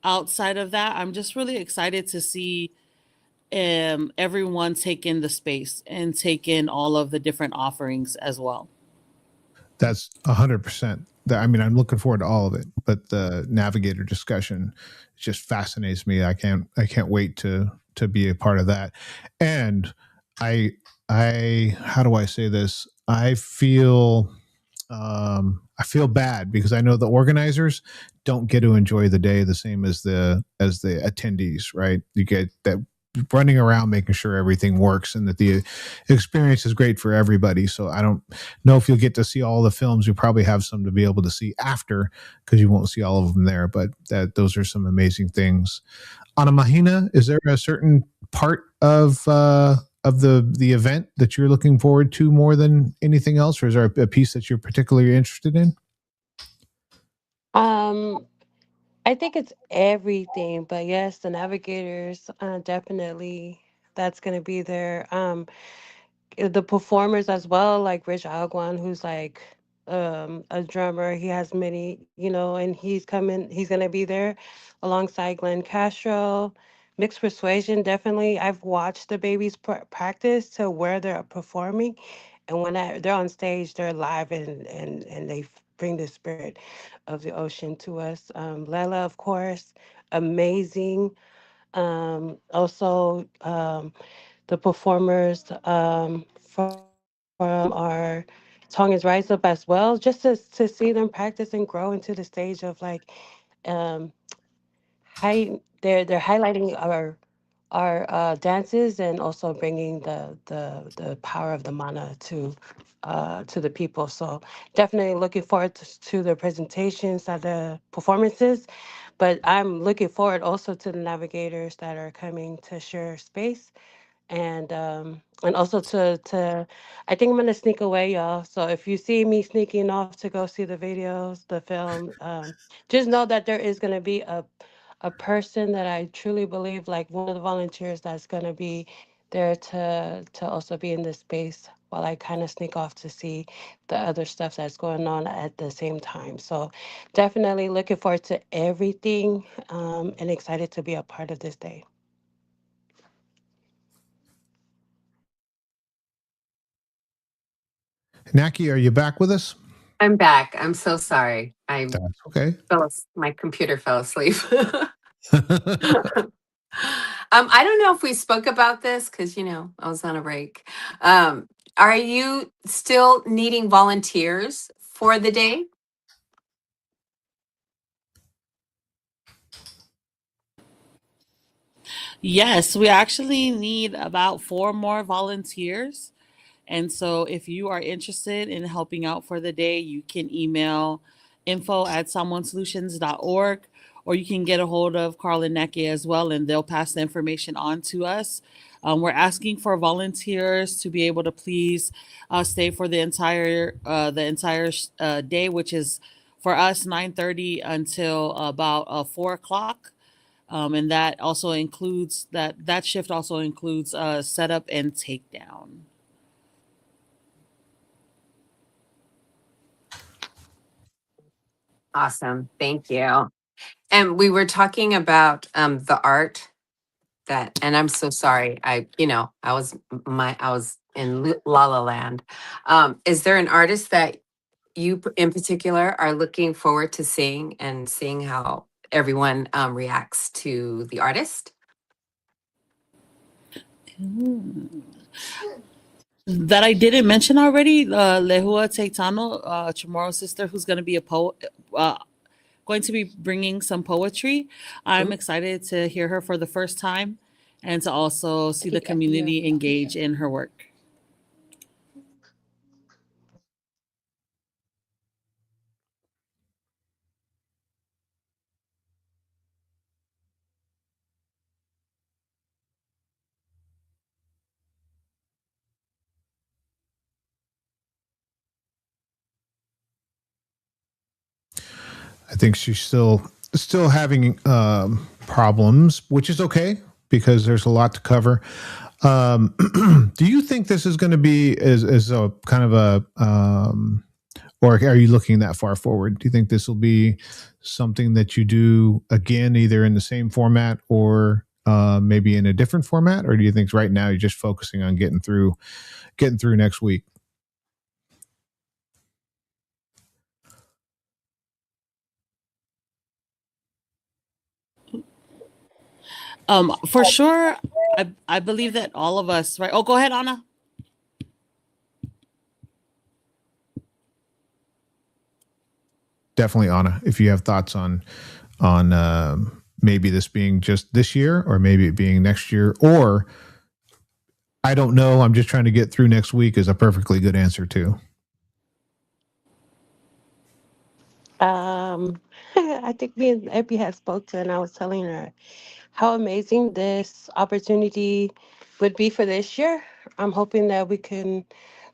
outside of that, I'm just really excited to see everyone take in the space and take in all of the different offerings as well. That's 100%. I mean, I'm looking forward to all of it, but the navigator discussion just fascinates me. I can't wait to be a part of that. And I how do I say this? I feel bad because I know the organizers don't get to enjoy the day the same as the attendees, right? You get that running around making sure everything works and that the experience is great for everybody. So I don't know if you'll get to see all the films. You probably have some to be able to see after because you won't see all of them there. But those are some amazing things. Ana Mahina, is there a certain part of the event that you're looking forward to more than anything else, or is there a piece that you're particularly interested in? Um, I think it's everything, but yes, the navigators definitely that's gonna be there. The performers as well, like Rich Alguan, who's like a drummer. He has many, and he's coming. He's gonna be there alongside Glenn Castro. Mixed Persuasion, definitely. I've watched the babies practice to where they're performing, and when they're on stage, they're live and they bring the spirit of the ocean to us. Lela, of course, amazing. Also, the performers from our Song is Rise Up as well, just to see them practice and grow into the stage of like um, they're highlighting our dances and also bringing the power of the mana to the people. So definitely looking forward to the presentations and the performances, but I'm looking forward also to the navigators that are coming to share space and also to I think I'm gonna sneak away, y'all. So if you see me sneaking off to go see the videos, the film, just know that there is gonna be a person that I truly believe, like one of the volunteers, that's gonna be there to also be in this space while I kind of sneak off to see the other stuff that's going on at the same time. So definitely looking forward to everything and excited to be a part of this day. Naki, are you back with us? I'm back. I'm so sorry. That's okay. My computer fell asleep. I don't know if we spoke about this because I was on a break. Are you still needing volunteers for the day? Yes, we actually need about four more volunteers. And so if you are interested in helping out for the day, you can email info@salmonsolutions.org, or you can get a hold of Carl and Neke as well, and they'll pass the information on to us. We're asking for volunteers to be able to please stay for the entire day, which is for us 9:30 until about 4 o'clock. And that shift also includes setup and takedown. Awesome. Thank you. And we were talking about the art and I'm so sorry. I was in La La Land. Is there an artist that in particular are looking forward to seeing and seeing how everyone reacts to the artist? That I didn't mention already, Lehua Teitano, Chamorro's sister, who's going to be a poet, going to be bringing some poetry. I'm excited to hear her for the first time and to also see the community engage in her work. I think she's still having problems, which is okay because there's a lot to cover. Do you think this is going to be as a kind of or are you looking that far forward? Do you think this will be something that you do again, either in the same format or maybe in a different format, or do you think right now you're just focusing on getting through next week? For sure, I believe that all of us, right? Oh, go ahead, Anna. Definitely, Anna, if you have thoughts on maybe this being just this year or maybe it being next year, or I don't know, I'm just trying to get through next week, is a perfectly good answer too. I think me and Epi had spoke to, and I was telling her how amazing this opportunity would be for this year. I'm hoping that we can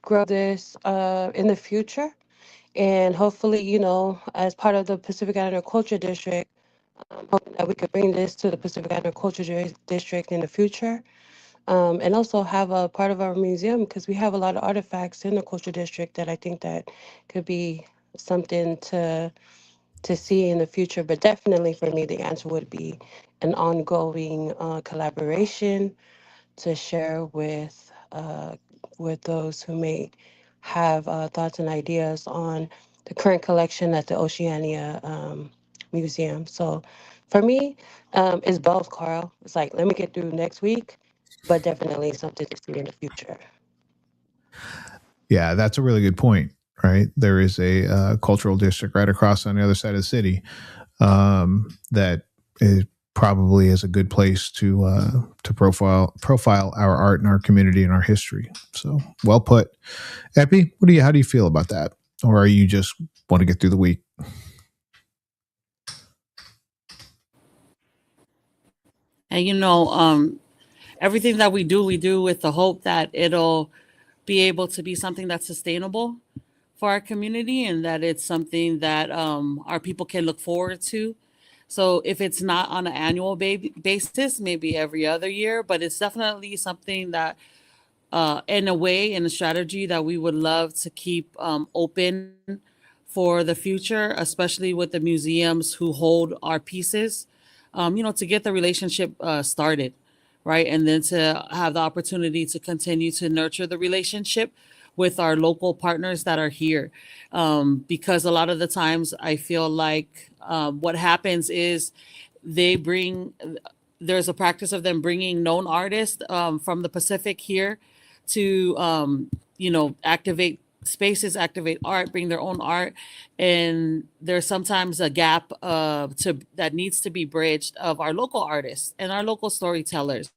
grow this in the future, and hopefully, as part of the Pacific Islander Culture District, I'm hoping that we could bring this to the Pacific Islander Culture District in the future. and also have a part of our museum because we have a lot of artifacts in the cultural district that I think that could be something to see in the future. But definitely for me, the answer would be an ongoing collaboration to share with those who may have thoughts and ideas on the current collection at the Oceania Museum. So for me, it's both, Carl. It's like, let me get through next week, but definitely something to see in the future. Yeah, that's a really good point. Right, there is a cultural district right across on the other side of the city that is probably is a good place to profile our art and our community and our history. So well put, Epi. How do you feel about that, or are you just want to get through the week? And everything that we do with the hope that it'll be able to be something that's sustainable for our community and that it's something that our people can look forward to. So if it's not on an annual basis, maybe every other year, but it's definitely something that in a way, in a strategy that we would love to keep open for the future, especially with the museums who hold our pieces, to get the relationship started, right? And then to have the opportunity to continue to nurture the relationship with our local partners that are here. Because a lot of the times I feel like what happens is they bring, there's a practice of them bringing known artists from the Pacific here to activate spaces, activate art, bring their own art, and there's sometimes a gap to that needs to be bridged of our local artists and our local storytellers.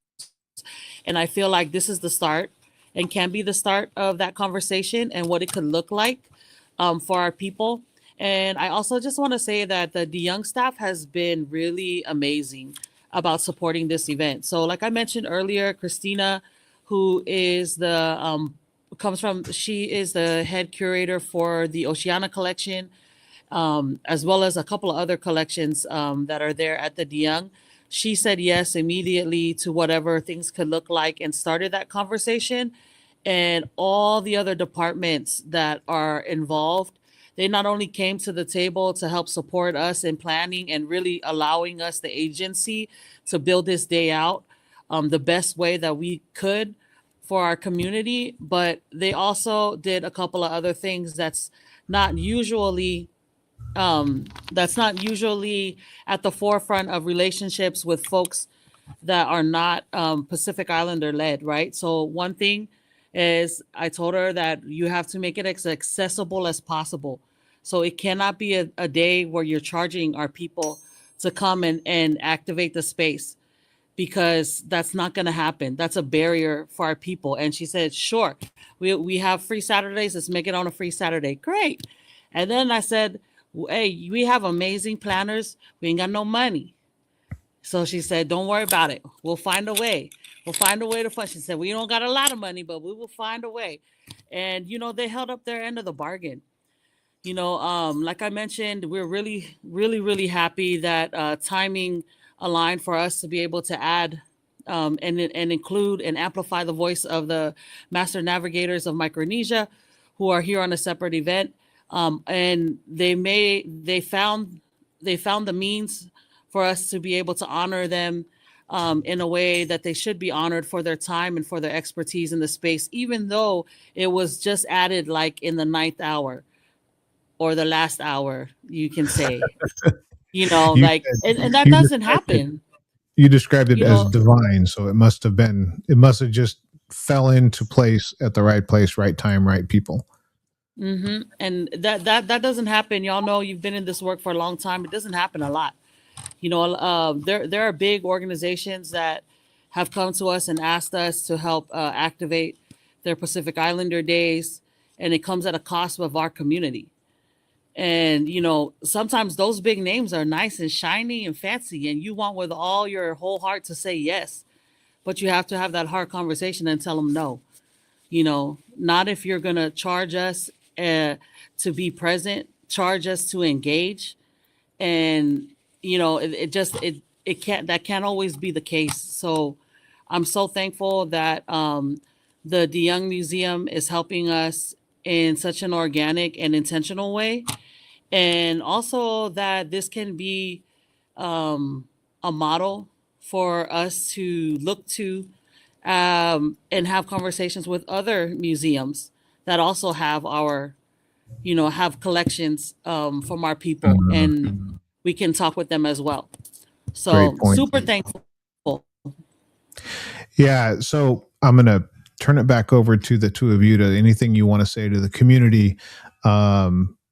And I feel like this is the start and can be the start of that conversation and what it could look like for our people. And I also just want to say that the young staff has been really amazing about supporting this event. So, like I mentioned earlier, Christina, who is she is the head curator for the Oceania collection, as well as a couple of other collections that are there at the DeYoung. She said yes immediately to whatever things could look like and started that conversation. And all the other departments that are involved, they not only came to the table to help support us in planning and really allowing us the agency to build this day out the best way that we could for our community, but they also did a couple of other things not usually that's not usually at the forefront of relationships with folks that are not Pacific Islander led, right? So one thing is I told her that you have to make it as accessible as possible. So it cannot be a day where you're charging our people to come and activate the space because that's not going to happen. That's a barrier for our people. And she said, sure, we have free Saturdays. Let's make it on a free Saturday. Great. And then I said, hey, we have amazing planners. We ain't got no money. So she said, don't worry about it. We'll find a way. We'll find a way to fund. She said, we don't got a lot of money, but we will find a way. And, they held up their end of the bargain. Like I mentioned, we're really, really, really happy that timing aligned for us to be able to add and include and amplify the voice of the master navigators of Micronesia, who are here on a separate event. And they found the means for us to be able to honor them in a way that they should be honored for their time and for their expertise in the space, even though it was just added like in the ninth hour or the last hour, you can say, You like, and that you doesn't described it. happen, You described it you as know. divine, so it must have just fell into place at the right place, right time, right people. And that doesn't happen. Y'all know you've been in this work for a long time. It doesn't happen a lot. There are big organizations that have come to us and asked us to help activate their Pacific Islander days, and it comes at a cost of our community. And sometimes those big names are nice and shiny and fancy, and you want with all your whole heart to say yes, but you have to have that hard conversation and tell them no. Not if you're gonna charge us to be present, charge us to engage, and it just it can't that can't always be the case. So I'm so thankful that the DeYoung Museum is helping us in such an organic and intentional way, and also that this can be a model for us to look to, and have conversations with other museums that also have our, have collections from our people, Mhm. and we can talk with them as well. Great So point. super thankful. Yeah. So I'm going to turn it back over to the two of you to anything you want to say to the community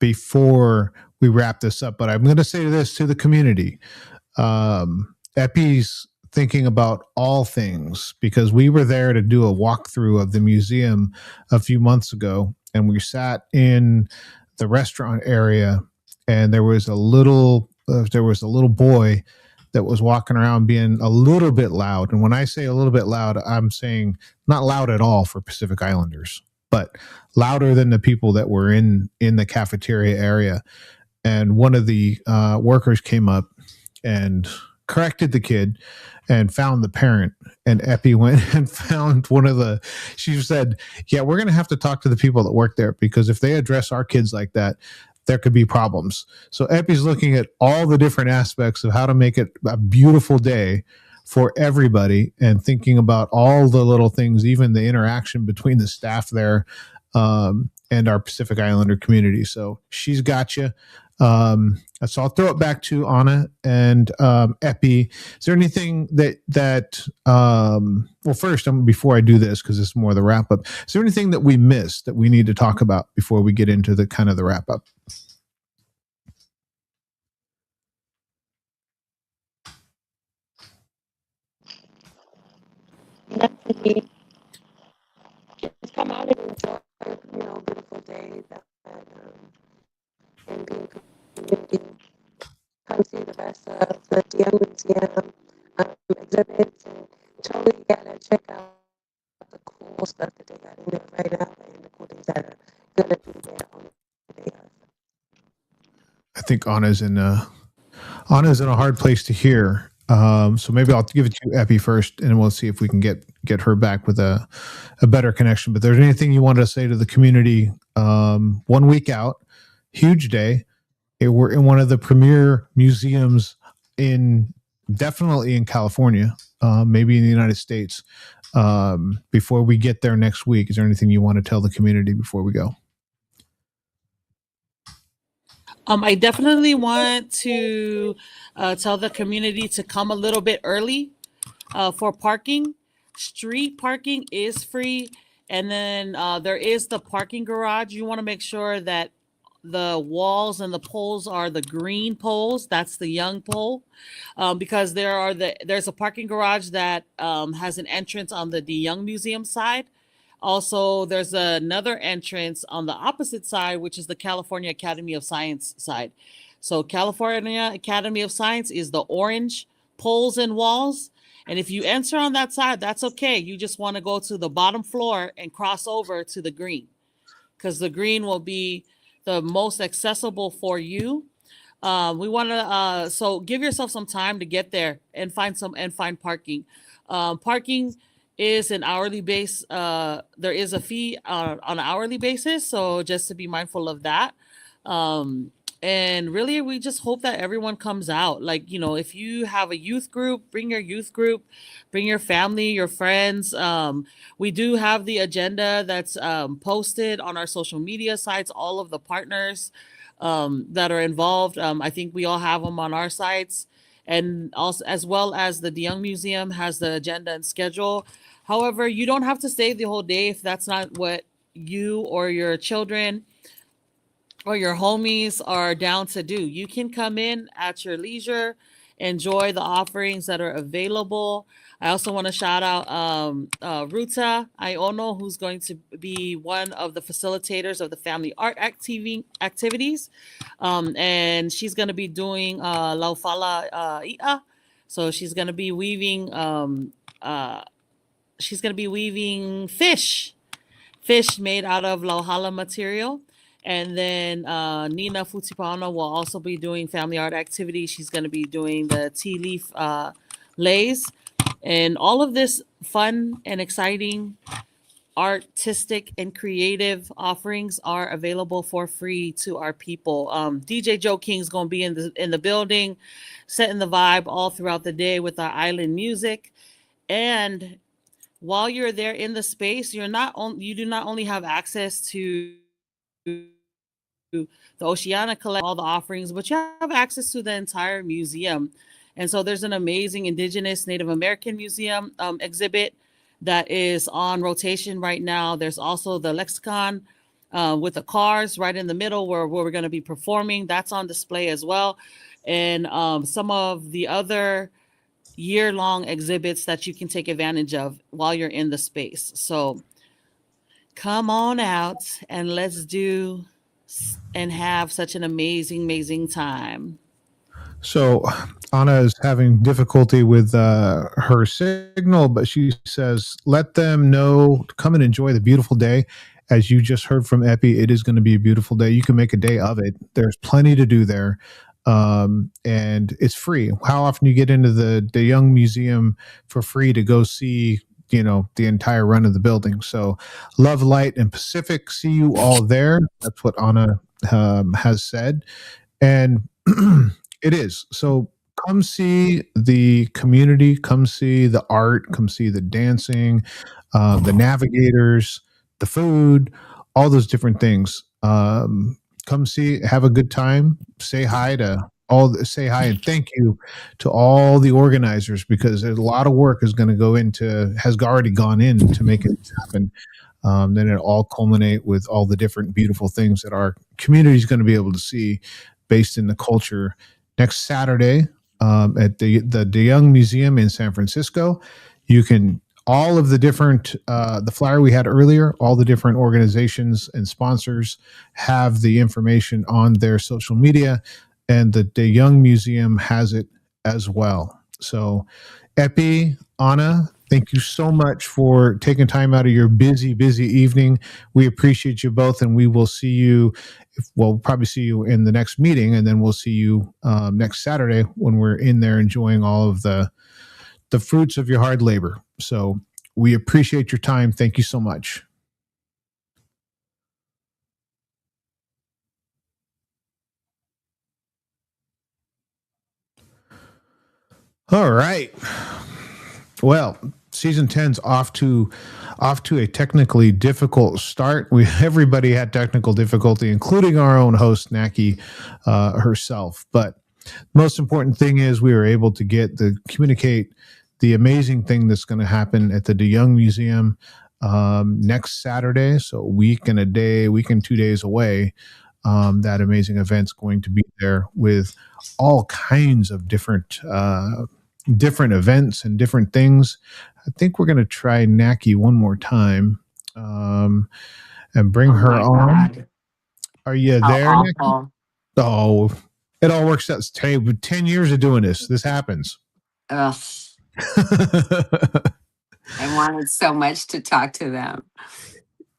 before we wrap this up. But I'm going to say this to the community. Epi's thinking about all things because we were there to do a walkthrough of the museum a few months ago, and we sat in the restaurant area, and there was a little boy that was walking around being a little bit loud. And when I say a little bit loud, I'm saying not loud at all for Pacific Islanders, but louder than the people that were in the cafeteria area. And one of the workers came up and corrected the kid and found the parent. And Epi went and found she said, yeah, we're going to have to talk to the people that work there, because if they address our kids like that, there could be problems. So Epi's looking at all the different aspects of how to make it a beautiful day for everybody, and thinking about all the little things, even the interaction between the staff there and our Pacific Islander community. So she's got you. So I'll throw it back to Anna and Epi. Is there anything well, first, before I do this, because it's more the wrap up, is there anything that we missed that we need to talk about before we get into the kind of the wrap up? Definitely just come out and enjoy, beautiful day and be in community. Come see the rest of the DeYoung Museum exhibits, and totally gotta check out the cool stuff that they got in there right now and the cool things that are gonna be there on the day of. I think Anna's in a hard place to hear. So maybe I'll give it to Epi first, and we'll see if we can get her back with a better connection. But there's anything you want to say to the community? 1 week out, huge day. We're in one of the premier museums definitely in California, maybe in the United States. Before we get there next week, is there anything you want to tell the community before we go? I definitely want to tell the community to come a little bit early for parking. Street parking is free. And then there is the parking garage. You want to make sure that the walls and the poles are the green poles. That's the young pole, because there's a parking garage that has an entrance on the DeYoung Museum side. Also, there's another entrance on the opposite side, which is the California Academy of Science side. So California Academy of Science is the orange poles and walls. And if you enter on that side, that's okay. You just want to go to the bottom floor and cross over to the green, because the green will be the most accessible for you. We want to so give yourself some time to get there and find parking. Parking is an hourly base. There is a fee on an hourly basis, so just to be mindful of that. And really, we just hope that everyone comes out. Like, if you have a youth group, bring your youth group, bring your family, your friends. We do have the agenda that's posted on our social media sites, all of the partners that are involved. I think we all have them on our sites, and also as well as the DeYoung Museum has the agenda and schedule. However, you don't have to stay the whole day if that's not what you or your children or your homies are down to do. You can come in at your leisure, enjoy the offerings that are available. I also want to shout out Ruta Iono, who's going to be one of the facilitators of the family art activities. And she's going to be doing Laufala Ia. So she's going to be weaving fish made out of lauhala material. And then Nina Futipana will also be doing family art activities. She's going to be doing the tea leaf leis. And all of this fun and exciting artistic and creative offerings are available for free to our people. DJ Joe King's gonna be in the building, setting the vibe all throughout the day with our island music. And while you're there in the space, you do not only have access to the Oceania collect all the offerings, but you have access to the entire museum. And so there's an amazing Indigenous Native American museum exhibit that is on rotation right now. There's also the lexicon with the cars right in the middle where we're going to be performing. That's on display as well. And some of the other year-long exhibits that you can take advantage of while you're in the space. So come on out and let's do and have such an amazing, amazing time. So Anna is having difficulty with her signal, but she says, let them know to come and enjoy the beautiful day. As you just heard from Epi, it is going to be a beautiful day. You can make a day of it. There's plenty to do there. And it's free. How often you get into the Young Museum for free to go see, the entire run of the building. So Love, Light, and Pacific, see you all there. That's what Anna has said. And it is. So come see the community, come see the art, come see the dancing, the navigators, the food, all those different things. Come see, have a good time, say hi and thank you to all the organizers because a lot of work has already gone in to make it happen. Then it all culminate with all the different beautiful things that our community is going to be able to see based in the culture next Saturday at the De Young Museum in San Francisco. You can all of the different the flyer we had earlier, all the different organizations and sponsors have the information on their social media, and the De Young Museum has it as well. So, Epi, Anna, thank you so much for taking time out of your busy, busy evening. We appreciate you both, and we will see you. We'll probably see you in the next meeting, and then we'll see you next Saturday when we're in there enjoying all of the fruits of your hard labor. So we appreciate your time. Thank you so much. All right. Well, season 10's off to a technically difficult start. Everybody had technical difficulty, including our own host Naki herself. But most important thing is we were able to communicate the amazing thing that's going to happen at the De Young Museum next Saturday. So a week and 2 days away. That amazing event's going to be there with all kinds of different events and different things. I think we're going to try Naki one more time and bring her on. God. Are you there, Naki? Oh, it all works out. 10 years of doing this. This happens. Ugh. I wanted so much to talk to them.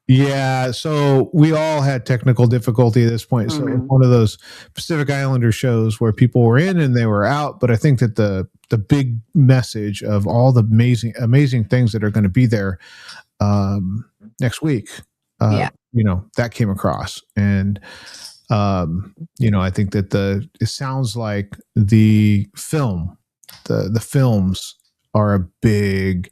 Yeah, so we all had technical difficulty at this point. So it's one of those Pacific Islander shows where people were in and they were out. But I think that the big message of all the amazing things that are going to be there next week, that came across. And I think that it sounds like the films are a big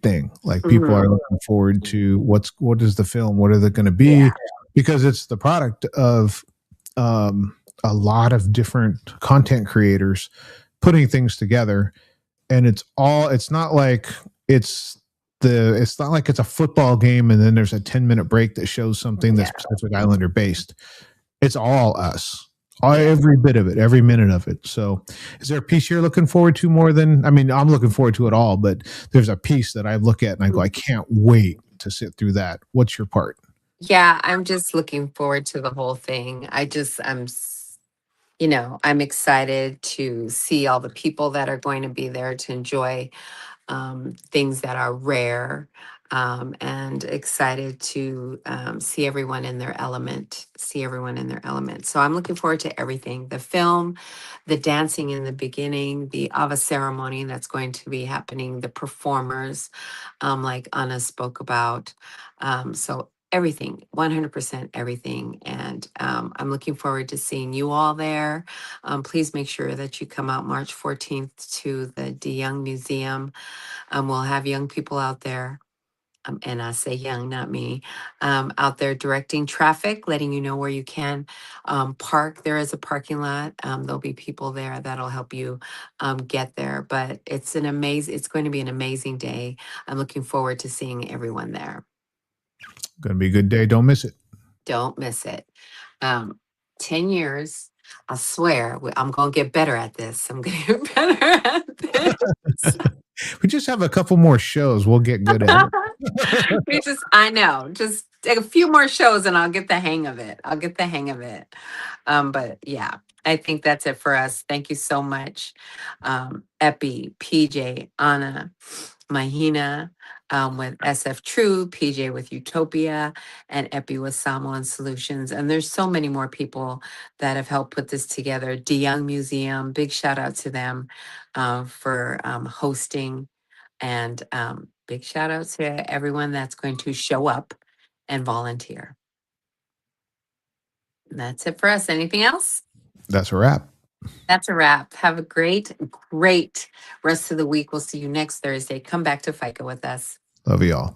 thing. Like people are looking forward to what is the film? What are they going to be? Yeah. Because it's the product of a lot of different content creators putting things together, and it's not like it's a football game and then there's a 10-minute break that shows something that's Pacific Islander based. It's all us. Every bit of it, every minute of it. So is there a piece you're looking forward to more than, I'm looking forward to it all, but there's a piece that I look at and I go, I can't wait to sit through that. What's your part? Yeah, I'm just looking forward to the whole thing. I'm excited to see all the people that are going to be there to enjoy things that are rare. and excited to see everyone in their element. See everyone in their element. So I'm looking forward to everything: the film, the dancing in the beginning, the Ava ceremony that's going to be happening, the performers, like Anna spoke about. So everything, 100% everything. And I'm looking forward to seeing you all there. Please make sure that you come out March 14th to the DeYoung Museum. We'll have young people out there. And I say young, not me, out there directing traffic, letting you know where you can park. There is a parking lot. There'll be people there that'll help you get there. But it's going to be an amazing day. I'm looking forward to seeing everyone there. Going to be a good day. Don't miss it. Don't miss it. 10 years, I swear, I'm going to get better at this. I'm going to get better at this. We just have a couple more shows. We'll get good at it. I know, just a few more shows and I'll get the hang of it. I'll get the hang of it. But yeah, I think that's it for us. Thank you so much. Epi, PJ, Anna, Mahina, with SF True, PJ with Utopia, and Epi with Samoan Solutions. And there's so many more people that have helped put this together. DeYoung Museum, big shout out to them for hosting. And big shout out to everyone that's going to show up and volunteer. And that's it for us. Anything else? That's a wrap. That's a wrap. Have a great, great rest of the week. We'll see you next Thursday. Come back to FICA with us. Love y'all.